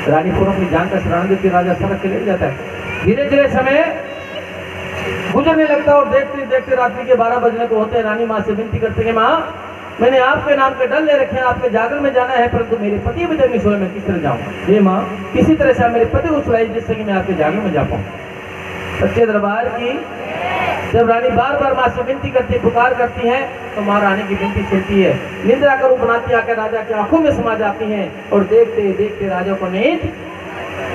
रानी को अपनी जान का सिराना देती, राजा सड़क के लेट जाता है। धीरे धीरे समय गुजरने लगता है और देखते देखते रात्रि के 12 बजने को होते हैं। रानी माँ से विनती करते हैं माँ मैंने आपके नाम के डल ले रखे हैं, आपके जागरण में जाना है, परंतु मेरे पति भी जब नहीं सोए, मैं किस तरह जाऊँ। ये माँ किसी तरह से मेरे पति को सुलाई जिससे कि मैं आपके जागरण में जा पाऊँ। सच्चे दरबार की जब रानी बार बार माँ से विनती करती, पुकार करती हैं, तो माँ रानी की विनती सुनती है, निंद्रा का रूप बनाती आकर राजा की आंखों में समा जाती हैं और देखते देखते राजा को नींद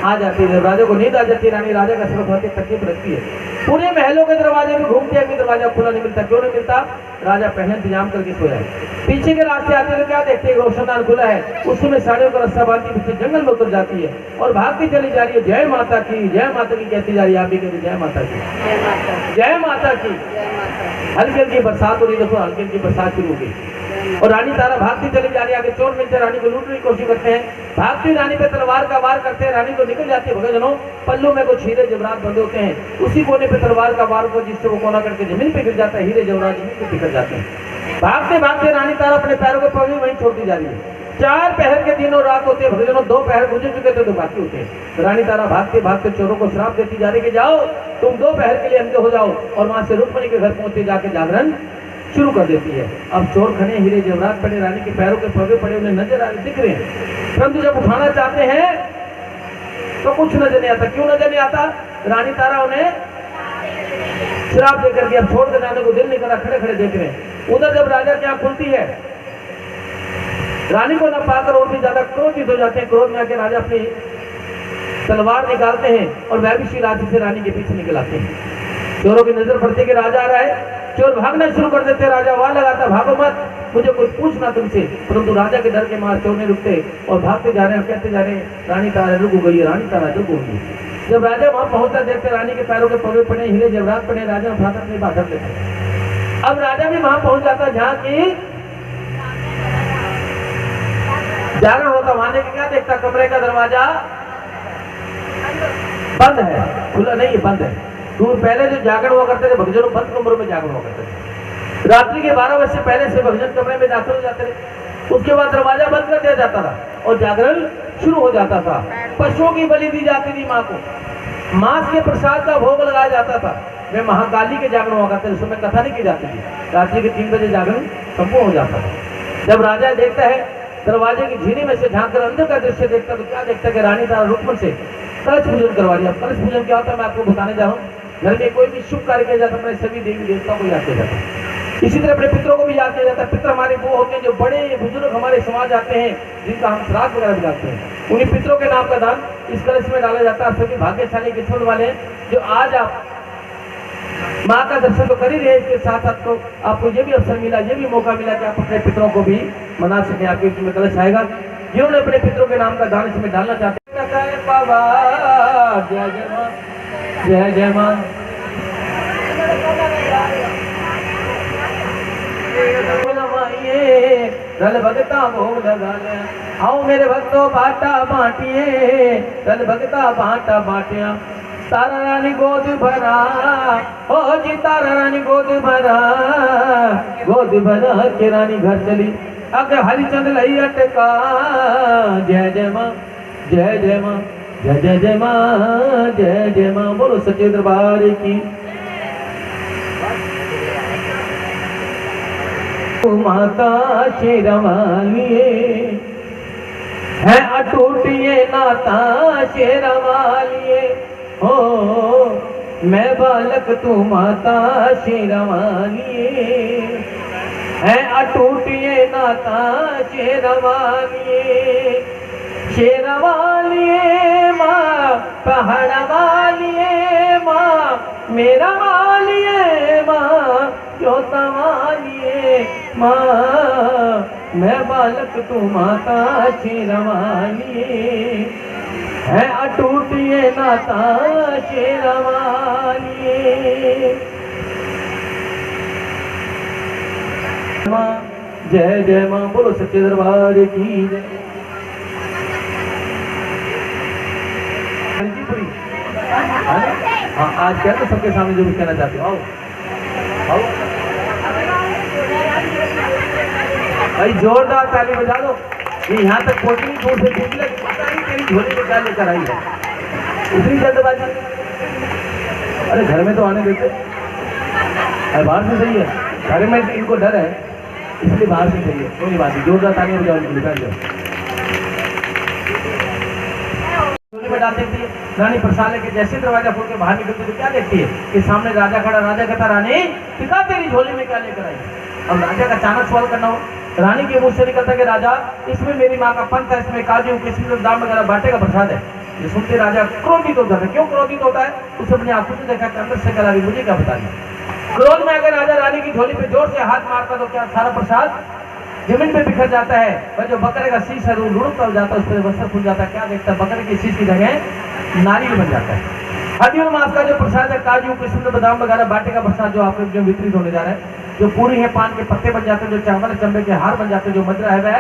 आ जाती है। जब राजा को नींद आ जाती है, रानी राजा का सर भर के तकिए पर रखती है। पूरे महलों के दरवाजे में घूमती है कि दरवाजा खुला नहीं मिलता। क्यों नहीं मिलता? राजा पहले इंतजाम करके सोया है। पीछे के रास्ते आते तो क्या देखते हैं, रोशनदान खुला है, उसमें साड़ियों का रास्ता बांधती पीछे जंगल में उतर जाती है और भागती चली जा रही है। जय माता की, जय माता की कहती जा रही है। आप भी कहते जय माता की, जय माता की। हल्की हल्की बरसात हो रही, देखो हल्की हल्की बरसात शुरू हो गई और रानी तारा भागती चली जा रही है। आगे चोर मिलते रानी को लूटने की कोशिश करते हैं, भागती रानी पे तलवार का वार करते हैं, रानी तो निकल जाती है। भगतजनों, पल्लू में कुछ हीरे जवाहरात बंधे होते हैं, उसी कोने पे तलवार का वार को जिससे वो कोना करके जमीन पे गिर जाता है, हीरे जवाहरात जमीन पे बिखर जाते हैं। भागते भागते रानी तारा अपने पैरों को पगड़ी वहीं छोड़ती जा रही है। 4 पहर के दिनों रात होते हैं भगतजनों, 2 पहर गुजर चुके थे तो बाकी होते हैं। रानी तारा भागते भागते चोरों को श्राप देती जा रही कि जाओ तुम 2 पहर के लिए अंधे हो जाओ, और वहां से रुक्मणी के घर पहुंचे जाके जागरण शुरू कर देती है। अब चोर खड़े, हीरे जवाहरात पड़े, रानी के पैरों के पगे पड़े, उन्हें नजर आ रहे, दिख रहे हैं, परंतु जब उठाना चाहते हैं तो कुछ नजर नहीं आता। क्यों नजर नहीं आता? रानी तारा उन्हें श्राप देकर के अब छोड़ कर जाने को दिल नहीं करा, खड़े खड़े देख रहे हैं। उधर जब राजा की आंख खुलती है, रानी को न पाकर और भी ज्यादा क्रोधित हो जाते हैं। क्रोध में आकर राजा अपनी तलवार निकालते हैं और वैभिषी राशि से रानी के पीछे निकल आते हैं। चोरों की नजर पड़ती कि राजा आ रहा है, चोर भागना शुरू कर देते। राजा वाह लगाता, भागो मत, मुझे कुछ पूछना तुमसे, परंतु राजा के डर के मार चोर नहीं रुकते और भागते जा रहे हैं, कहते जा रहे हैं रानी तारा रुक गई, रानी तारा रुक गई। जब राजा वहां पहुंचता देखते रानी के पैरों के पगे पड़े, हीरे जवाहरात पड़े, राजा उठाकर अपनी बात लेते। अब राजा भी वहां पहुंच जाता जहां की जागरण होता। वहां के क्या देखता, कमरे का दरवाजा बंद है, खुला नहीं है, बंद है। दूर पहले जो जागरण हुआ करते थे भगजनों, बंद कमरों में जागरण हुआ करते थे। रात्रि के 12 बजे से पहले से भगजन कमरे में दाखिल हो जाते थे, उसके बाद दरवाजा बंद कर दिया जाता था और जागरण शुरू हो जाता था। पशुओं की बलि दी जाती थी माँ को, मांस के प्रसाद का भोग लगाया जाता था। वे महाकाली के जागरण हुआ करते थे, उसमें कथा नहीं की जाती थी। रात्रि के 3 बजे जागरण संपूर्ण हो जाता था। जब राजा देखता है दरवाजे की झीनी में से झांक कर अंदर का दृश्य देखता तो क्या देखता है कि रानी तारा रुक्मण से कलश पूजन करवा रही है। कलश पूजन क्या होता है मैं आपको बताने जा रहा हूँ। घर में कोई भी शुभ कार्य किया जाता है, अपने सभी देवी देवताओं को याद किया जाता है। इसी तरह अपने पितरों को भी याद किया जाता है। पितर हमारे वो होते हैं जो बड़े बुजुर्ग हमारे समाज आते हैं, जिनका हम श्राद्ध वगैरह भी करते हैं। उन्हीं पितरों के नाम का दान इस कलश में डाला जाता है। सभी भाग्यशाली किस्मत वाले जो आज आप माँ का दर्शन तो कर ही रहे, इसके साथ साथ तो आपको ये भी अवसर मिला, ये भी मौका मिला कि आप अपने पितरों को भी मना सके। आपके इसमें कलश आएगा, जिन्होंने अपने पितरों के नाम का दान इसमें डालना चाहते हैं। बाबा जय जय माँ, जय जय माँ। रल भगता भोग लगा ले, आओ मेरे भक्तों बाटा बांटिए, रल भगता बाटा बाटिया। तारा रानी गोद भरा, ओ जी तारा रानी गोद भरा, गोद भरा के रानी घर चली, अग हरिचंद लई अटका। जय जय माँ, जय जय माँ, जय जय जय माँ, जय जय माँ। बोलो सच्चे दरबार की। माता शेरवालिए है अटूट ये नाता शेरवालिए, हो मैं बालक तू माता शेरवालिए है अटूट ये नाता शेरवालिए। शेरवालिए माँ पहाड़ वालिए माँ, मेरा वालिए माँ जोता वालिए माँ, मैं बालक तू माता शेरवालिए है अटूट ये नाता शेरवालिए। माँ जय जय माँ, बोलो सच्चे दरबार की जय। हाँ आज क्या तो सबके सामने जो भी कहना चाहते हो, आओ आओ भाई, जोरदार ताली बजा दो। ये यहाँ तक पहुंचनी दूर से पूछ ले, पता नहीं तेरी झोली में क्या लेकर आई है, इतनी जल्दबाजी। अरे घर में तो आने देते, अरे बाहर से सही है, घर में इनको डर है इसलिए बाहर से सही है। कोई बात नहीं, जोरदार ताली बजाओ, निकाल जाओ। डालती थी रानी प्रसाद लेके जैसे दरवाजा खोल के बाहर निकलती तो क्या देखती है कि सामने राजा खड़ा। राजा कहता रानी पिता तेरी झोली में क्या लेकर आई। अब राजा का अचानक सवाल करना हो, रानी के मुंह से निकलता कि राजा इसमें मेरी माँ का पंथ है, इसमें काजू किशमिश दाम वगैरह बाटे का प्रसाद है। ये सुनते राजा क्रोधित होता है। क्यों क्रोधित होता है? उसने अपनी आंखों से देखा कि अंदर से करा रही, मुझे क्या बताया। क्रोध में अगर राजा रानी की झोली पे जोर से हाथ मारता तो क्या सारा प्रसाद जमीन पे बिखर जाता है। और जो बकरे का शीश है लुढ़क कर जाता है, उस पर वस्त्र खुल जाता है। क्या देखता है? बकरे की शीश की जगह नारियल बन जाता है। हदियों मास का जो प्रसाद है, काजू किशमिश बादाम वगैरह बाटे का प्रसाद जो आपको जो वितरित होने जा रहा है, जो पूरी है पान के पत्ते बन जाते हैं, जो चावल चंबे के हार बन जाते हैं, जो मदरा है वह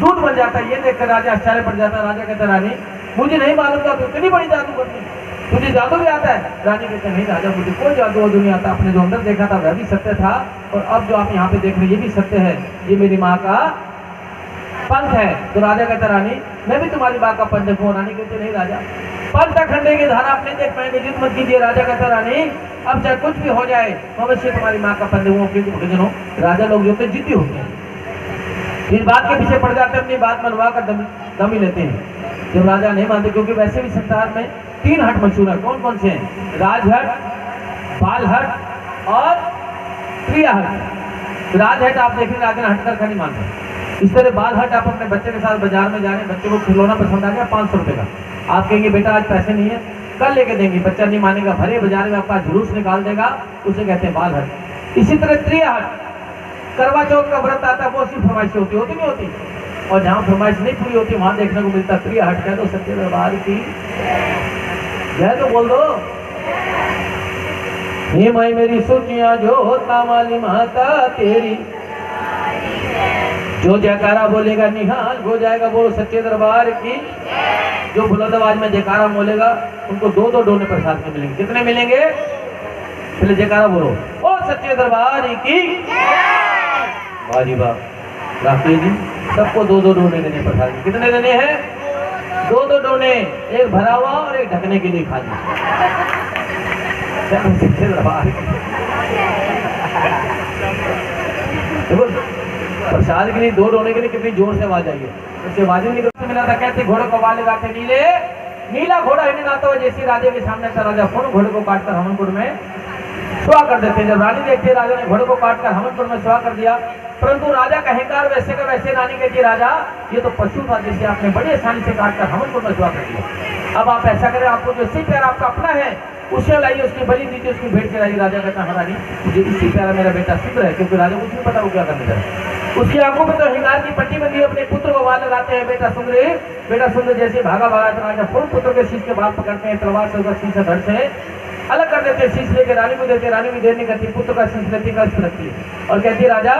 दूध बन जाता है। ये देखकर राजा आश्चर्य पड़ जाता है। राजा कहता रानी मुझे नहीं मालूम था तू इतनी बड़ी जादू करती, तुझे जादू भी आता है? रानी कहते नहीं राजा मुझे कोई जादू वादू नहीं आता, आपने जो अंदर देखा था वह भी सत्य था, और अब जो आप यहाँ पे देख रहे ये भी सत्य है, ये मेरी माँ का पंथ है। तो राजा कहता रानी मैं भी तुम्हारी माँ का पंथ हूँ। रानी कहते नहीं राजा पंथ खंडे की धारा आप नहीं देख पाएंगे, जिद मत कीजिए। राजा कहता रानी अब चाहे कुछ भी हो जाए अवश्य तुम्हारी माँ का पंथ हूँ। क्योंकि जनो राजा लोग जो होते जिद्दी होते हैं, इस बात के पीछे पड़ जाते हैं, अपनी बात मनवा कर दम ही लेते हैं। जब राजा नहीं मानते, क्योंकि वैसे भी संसार में 3 हट मशहूर है। कौन कौन से हैं? राजहट, बालहट और क्रियाहट। राजहट आप देखेंगे राजा हटकर खा नहीं मानते। इस तरह बालहट आप अपने बच्चे के साथ बाजार में जा रहे हैं, बच्चे को खिलौना पसंद आ गया 500 रुपए का, आप कहेंगे बेटा आज पैसे नहीं है कल लेके देंगे, बच्चा नहीं मानेगा, भरे बाजार में आपका जुलूस निकाल देगा, उसे कहते हैं बालहट। इसी तरह त्रिहट, करवा चौथ का व्रत आता है, वो सी फरमाइश होती नहीं होती, और जहाँ फरमाइश नहीं पूरी होती वहां देखने को मिलता त्रिहट। कह दो सच्चे दरबार की जय, तो बोल दो हे माई मेरी सुनिया जो होता वाली माता तेरी, जो जयकारा बोलेगा निहाल हो जाएगा। बोलो सच्चे दरबार की। जो बुलंद आवाज में जयकारा बोलेगा उनको 2-2 डोने प्रसाद के मिलेंगे। कितने मिलेंगे? पहले जयकारा बोलो, ओ सच्चे दरबार की। वाह जी वाह, राकेश जी सबको 2-2 डोने देने प्रसाद के। कितने देने हैं? 2-2 डोने, एक भरा हुआ और एक ढकने के लिए खाली। सच्चे दरबार देखो प्रसाद के लिए 2 डोने के लिए कितनी जोर से आवाज आई है, उससे आवाज नहीं निकलती। मिला था कहते घोड़े को वाले गाते नीले नीला घोड़ा हिंडन आता हुआ जैसे राजे के सामने था, राजा पुनः घोड़े को काटकर हवनकुंड में सुहा कर देते हैं। जब रानी देखती है राजा ने घोड़े को काटकर हवनकुंड में सुहा कर दिया, परंतु राजा का अहंकार वैसे का वैसे, रानी कहती है राजा ये तो पशु था जिसे आपने बड़ी आसानी से काटकर हवनकुंड में सुहा कर दिया। अब आप ऐसा करें, आपको जो इससे प्यारा आपका अपना है उसे लाइए, उसकी बलि दीजिए, उसकी भेंट चलाइए। राजा कहता है रानी मुझे इससे प्यारा मेरा बेटा शुक्र है, क्योंकि राजा कुछ नहीं पता वो क्या करने जा रहा है। उसकी आंखों में तो हिंगार की पट्टी बंधी है, अपने पुत्र को वार लगाते हैं। बेटा सुंदर जैसे भागा तो राजा फौरन पुत्र के शीश के बाल पकड़ते हैं, तलवार से उसका शीश धड़ से अलग कर देते हैं। शीश लेके रानी को देते, रानी भी देर नहीं करती, पुत्र का शीश लेती रखती है और कहती है राजा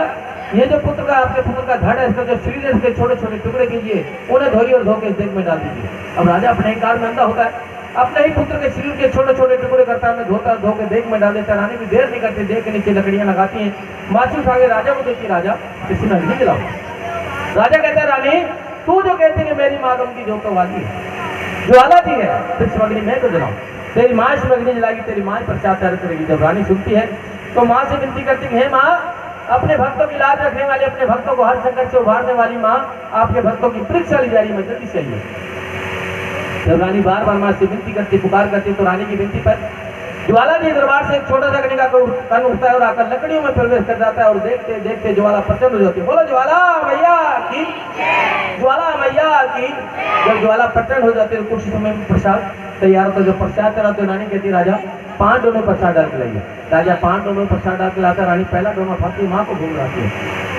ये जो पुत्र का आपके पुत्र का धड़ है, इसका जो शरीर है इसके छोटे छोटे टुकड़े कीजिए, उन्हें धोइए और धो के देख में डाल दीजिए। अब राजा अपने अहंकार में अंधा होता है, अपने ही पुत्र के शरीर के छोटे छोटे टुकड़े करता है, धोता धो के देख में डाल देता है। रानी भी देर नहीं करती, देख के नीचे लकड़ियां लगाती हैं, माचिस आगे राजा को देती, राजा किसी में नहीं जलाओ। राजा कहता है रानी तू जो कहती है मेरी माँ की जो तो वादी है, ज्वाला दी है, फिर समग्री मैं तो जलाऊं, तेरी माँ समग्री जलाएगी, तेरी माँ प्रसाद तैयार करेगी। जब रानी सुनती है तो माँ से विनती करती है, हे माँ अपने भक्तों की लाज रखने वाली, अपने भक्तों को हर संकट से उभारने वाली माँ, आपके भक्तों की परीक्षा ली जा रही है, जल्दी से आइए। जब रानी बार बार माँ से विनती करती, पुकार करती, तो रानी की विनती पर ज्वाला जी दरबार से एक छोटा सा कणी का कण उठता है और आकर लकड़ियों में प्रवेश कर जाता है और देखते देखते ज्वाला प्रचंड हो जाती है। बोलो ज्वाला मैया की, ज्वाला मैया की। जब ज्वाला प्रचंड हो जाती है कुछ समय में प्रसाद तैयार होता है। जब प्रसाद चला तो रानी कहती राजा 5 डोने प्रसाद डाल के लाइए। राजा 5 डोने प्रसाद डाल के लाता, रानी पहला डोना उठाती माँ को घूम लाती है,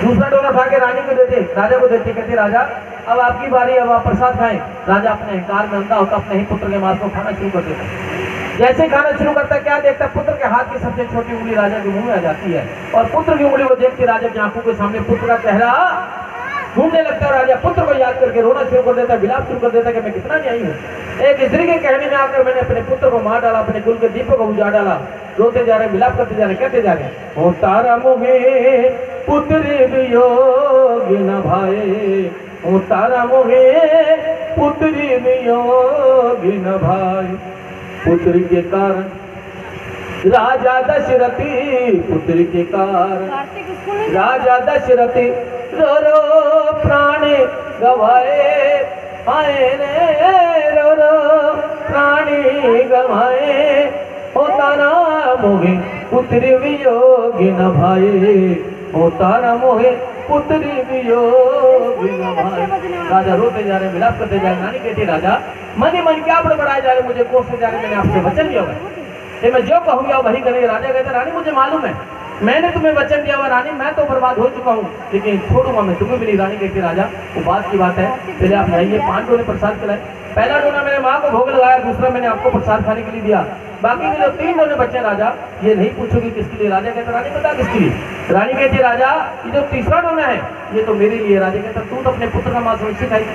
दूसरा डोना उठा के रानी को देते, राजा को देती, कहती राजा अब आपकी बारी, अब आप प्रसाद खाएं। राजा अपने अहंकार में अंधा होता, अपने ही पुत्र के मांस को खाना शुरू कर देता। जैसे खाना शुरू करता है क्या देखता, पुत्र के हाथ की सबसे छोटी उंगली राजा के मुंह में आ जाती है और पुत्र की उंगली को देखते राजा की आंखों के सामने पुत्र का चेहरा घूमने लगता है। राजा पुत्र को याद करके रोना शुरू कर देता है, विलाप शुरू कर देता है कि मैं कितना न्यायी हूँ। एक स्त्री के कहने में आकर मैंने अपने पुत्र को मार डाला, अपने कुल के दीपक को बुझा डाला। रोते जा रहे, विलाप करते जा रहे, कहते जा रहे, ओ तारा मोहे पुत्र वियोग न भाए, ओ तारा मोहे पुत्र वियोग न भाई। पुत्र के कारण राजा दशरथी, पुत्र के कारण राजा दशरथी रो रो प्राण गवाए, आए रे रो रो प्राणी गवाए, होता ना मोहे पुत्र वियोग न भाई, होता ना मोहे पुत्र वियोग न भाई। राजा रोते जा रहे, विलाप करते जा रहे। नानी कहती राजा मन ही मन क्या बड़बड़ाए जा रहे, मुझे कोसते जा रहे, मैंने आपसे वचन दिया हुआ है, मैं जो कहूंगा वही करेंगे। राजा कहता रानी मुझे मालूम है, मैंने तुम्हें वचन दिया हुआ रानी, मैं तो बर्बाद हो चुका हूँ, लेकिन छोड़ूंगा मैं तुम्हें भी नहीं। रानी कहती राजा वो बात की बात है, पहले आप लाइए 5 डोने प्रसाद खिलाए। पहला डोना मैंने माँ को भोग लगाया, दूसरा मैंने आपको प्रसाद खाने के लिए दिया, बाकी के जो 3 डोने बच्चे राजा ये नहीं पूछोगी किसके लिए। राजा कहता रानी बता किसके लिए। रानी कहती राजा ये जो तीसरा डोना है ये तो मेरे लिए। राजा कहता तू तो अपने पुत्र का मांस वैसे खाई,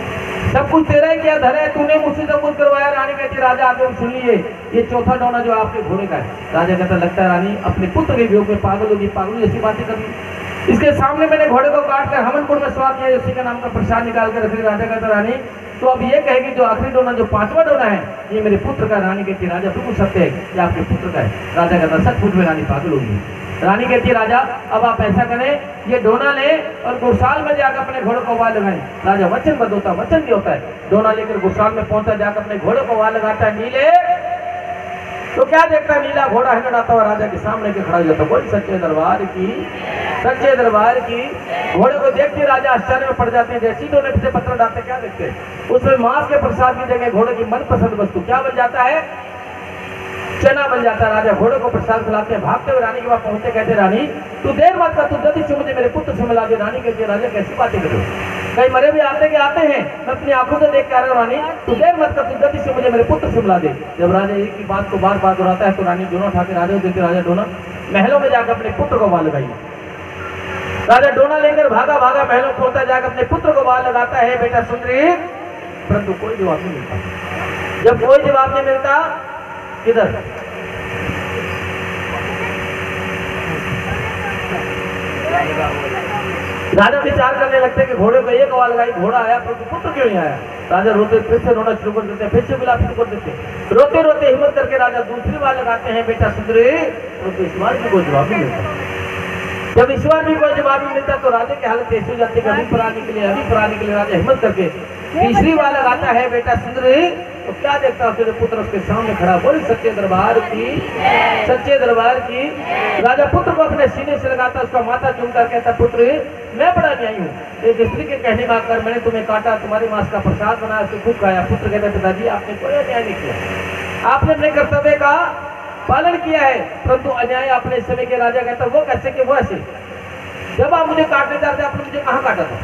सब कुछ तेरा ही क्या धर है, तूने मुझसे सब कुछ करवाया। रानी कहती राजा आगे सुन लीजिए, ये चौथा डोना जो आपके घोड़े का है। राजा कहता लगता है रानी अपने पुत्र के वियोग में पागल होगी, पागल जैसी बातें कर रही। इसके सामने मैंने घोड़े को काट कर हवनकुंड में स्वा किया, उसी का नाम का प्रसाद निकाल कर रख। राजा कहता रानी तो अब ये कहेगी जो आखिरी डोना जो 5वां डोना है ये मेरे पुत्र का। रानी कहती राजा बिल्कुल सत्य है, ये आपके पुत्र का है। राजा कहता सचमुच में रानी पागल होगी। रानी कहती राजा अब आप ऐसा करें, ये डोना ले और गौशाल में जाकर अपने घोड़े को वार लगाएं। राजा वचन बद्ध होता, वचन भी होता है। डोना लेकर गौशाल में पहुंचा, जाकर अपने घोड़े को वार लगाता है। नीले तो क्या देखता है, नीला घोड़ा हिंड आता हुआ राजा के सामने के खड़ा हो जाता। बोल सच्चे दरबार की, सच्चे दरबार की। घोड़े को देखते राजा आश्चर्य में पड़ जाते हैं, जैसी डोने से पत्थर डालते क्या देखते हैं, उसमें मांस के प्रसाद की जगह घोड़े की मनपसंद वस्तु क्या बन जाता है, चना बन जाता है। राजा घोड़े को प्रसाद खिलाते हैं, भागते हुए रानी के पास पहुंचते, कहते रानी तू देर मत कर, तू जल्दी से मुझे मेरे पुत्र से मिला दे। रानी कहती राजा कैसी बातें कर रहे हो, कई मरे भी आते के आते हैं, मैं अपनी आंखों से देख के आ रहा हूँ। रानी तू देर मत कर, तू जल्दी से मुझे मेरे पुत्र से मिला दे। जब राजा एक की बात को बार बार दोहराता है तो रानी दोनों उठा के राजा को देते। राजा डोना महलों में जाकर अपने पुत्र को वार लगाई। राजा डोना लेकर भागा भागा महलों पहुंचता, जाकर अपने पुत्र को वार लगाता है, बेटा सुंदरी, परंतु कोई जवाब नहीं मिलता। जब कोई जवाब नहीं मिलता किधर राजा विचार करने लगते कि घोड़े को एक आवाज लगाई, घोड़ा आया परंतु पुत्र क्यों नहीं आया। राजा रोते फिर से रोना शुरू कर देते, फिर से विलाप शुरू कर देते। रोते रोते हिम्मत करके राजा दूसरी बार लगाते हैं, बेटा सुंदरी, परंतु इस बार भी कोई जवाब नहीं मिलता। जब इस बार भी कोई जवाब नहीं मिलता तो राजा की हालत ऐसी हो जाती है, अभी पर आने के लिए राजा हिम्मत करके तीसरी बार लगाता है, बेटा सुंदरी, तो क्या देखता उसके पुत्र उसके सामने खड़ा, बोली सच्चे दरबार की, सच्चे दरबार की। राजा पुत्र को अपने सीने से लगाता, उसका माथा चूमकर कहता, पुत्र मैं बड़ा न्यायी हूँ, एक स्त्री के कहने का आकर मैंने तुम्हें काटा, तुम्हारे मांस का प्रसाद बनाया, उसको खूब खाया। पुत्र कहता, पिताजी आपने कोई अन्याय नहीं किया, आपने अपने कर्तव्य का पालन किया है, परंतु अन्याय आपने इस समय के। राजा कहता, वो कैसे कि वो ऐसे, जब आप मुझे काटने जाते आपने मुझे कहाँ काटा था?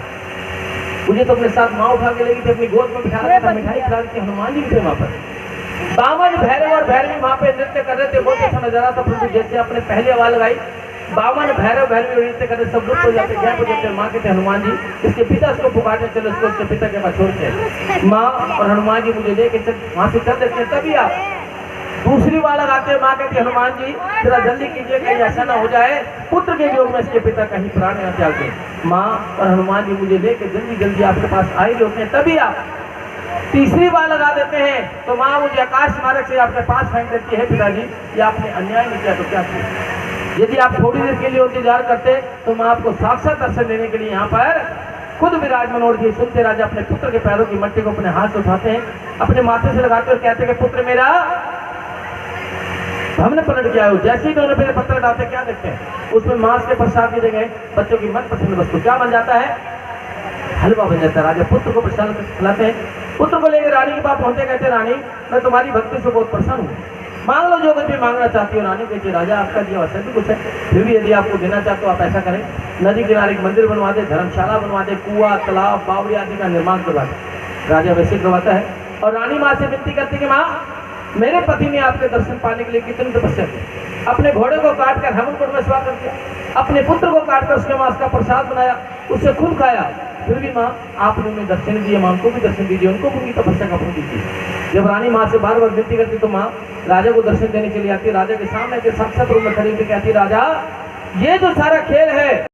मुझे तो अपने साथ माँ उठा के लेगी थी, अपनी गोद में बिठा रखा था, मिठाई खिला रही थी, हनुमान जी भी थे वहां पर, बामन भैरव और भैरवी वहां पे नृत्य कर रहे थे, बहुत अच्छा नजारा था। परंतु जैसे आपने पहले आवाज लगाई, बामन भैरव भैरवी नृत्य कर रहे, सब लुप्त हो जाते, क्या हो जाते। माँ कहते हनुमान जी, इसके पिता उसको पुकारने चले, उसको उसके पिता के पास छोड़ के माँ और हनुमान जी मुझे लेके चल वहां से चल देते। तभी आप दूसरी बार लगाते हैं, माँ कहती हनुमान जी जरा जल्दी कीजिए, कहीं ऐसा ना हो जाए पुत्र के वियोग में इसके पिता कहीं प्राण न त्याग दे। माँ और हनुमान जी मुझे लेके जल्दी जल्दी आपके पास आए होते हैं। तभी आप तीसरी बार लगा देते हैं तो माँ मुझे आकाश मार्ग से आपके पास फेंक देती है, पिताजी ये आपने अन्याय नहीं किया तो क्या किया? यदि आप थोड़ी देर के लिए इंतजार करते तो माँ आपको साक्षात दर्शन देने के लिए यहाँ पर खुद विराजमान हो रही। सुनते राजा अपने पुत्र के पैरों की मट्टी को अपने हाथ से उठाते हैं, अपने माथे से लगाते और कहते हैं, पुत्र मेरा हमने पलट गया हो। जैसे ही उन्होंने मेरे पत्थर डालते क्या देखते हैं, उसमें मांस के प्रसाद की जगह बच्चों की मनपसंद वस्तु क्या बन जाता है? हलवा बन जाता है। राजा पुत्र को प्रसाद खिलाते हैं, पुत्र को लेकर रानी के पास पहुंचते, कहते रानी मैं तुम्हारी भक्ति से बहुत प्रसन्न हूँ, मांग लो जो कुछ भी मांगना चाहती हो। रानी कहती राजा आपका दिया वैसे भी कुछ है, फिर भी यदि आपको देना चाहते हो आप ऐसा करें, नदी किनारे एक मंदिर बनवा दे, धर्मशाला बनवा दे, कुआ तालाब बावड़ी आदि का निर्माण करवा दे। राजा वैसे करवाता है और रानी माँ से विनती करती कि माँ मेरे पति ने आपके दर्शन पाने के लिए कितनी तपस्या की, अपने घोड़े को काटकर हवन कुंड में स्वा कर दिया, अपने पुत्र को काटकर उसके मांस का प्रसाद बनाया, उससे खून खाया, फिर भी माँ आपने उन्हें दर्शन दिए, माँ को भी दर्शन दीजिए, उनको भी तपस्या का फल दीजिए। जब रानी माँ से बार बार विनती करती तो माँ राजा को दर्शन देने के लिए आती, राजा के सामने के साक्षात रूप में खड़ी होकर कहती राजा ये जो सारा खेल है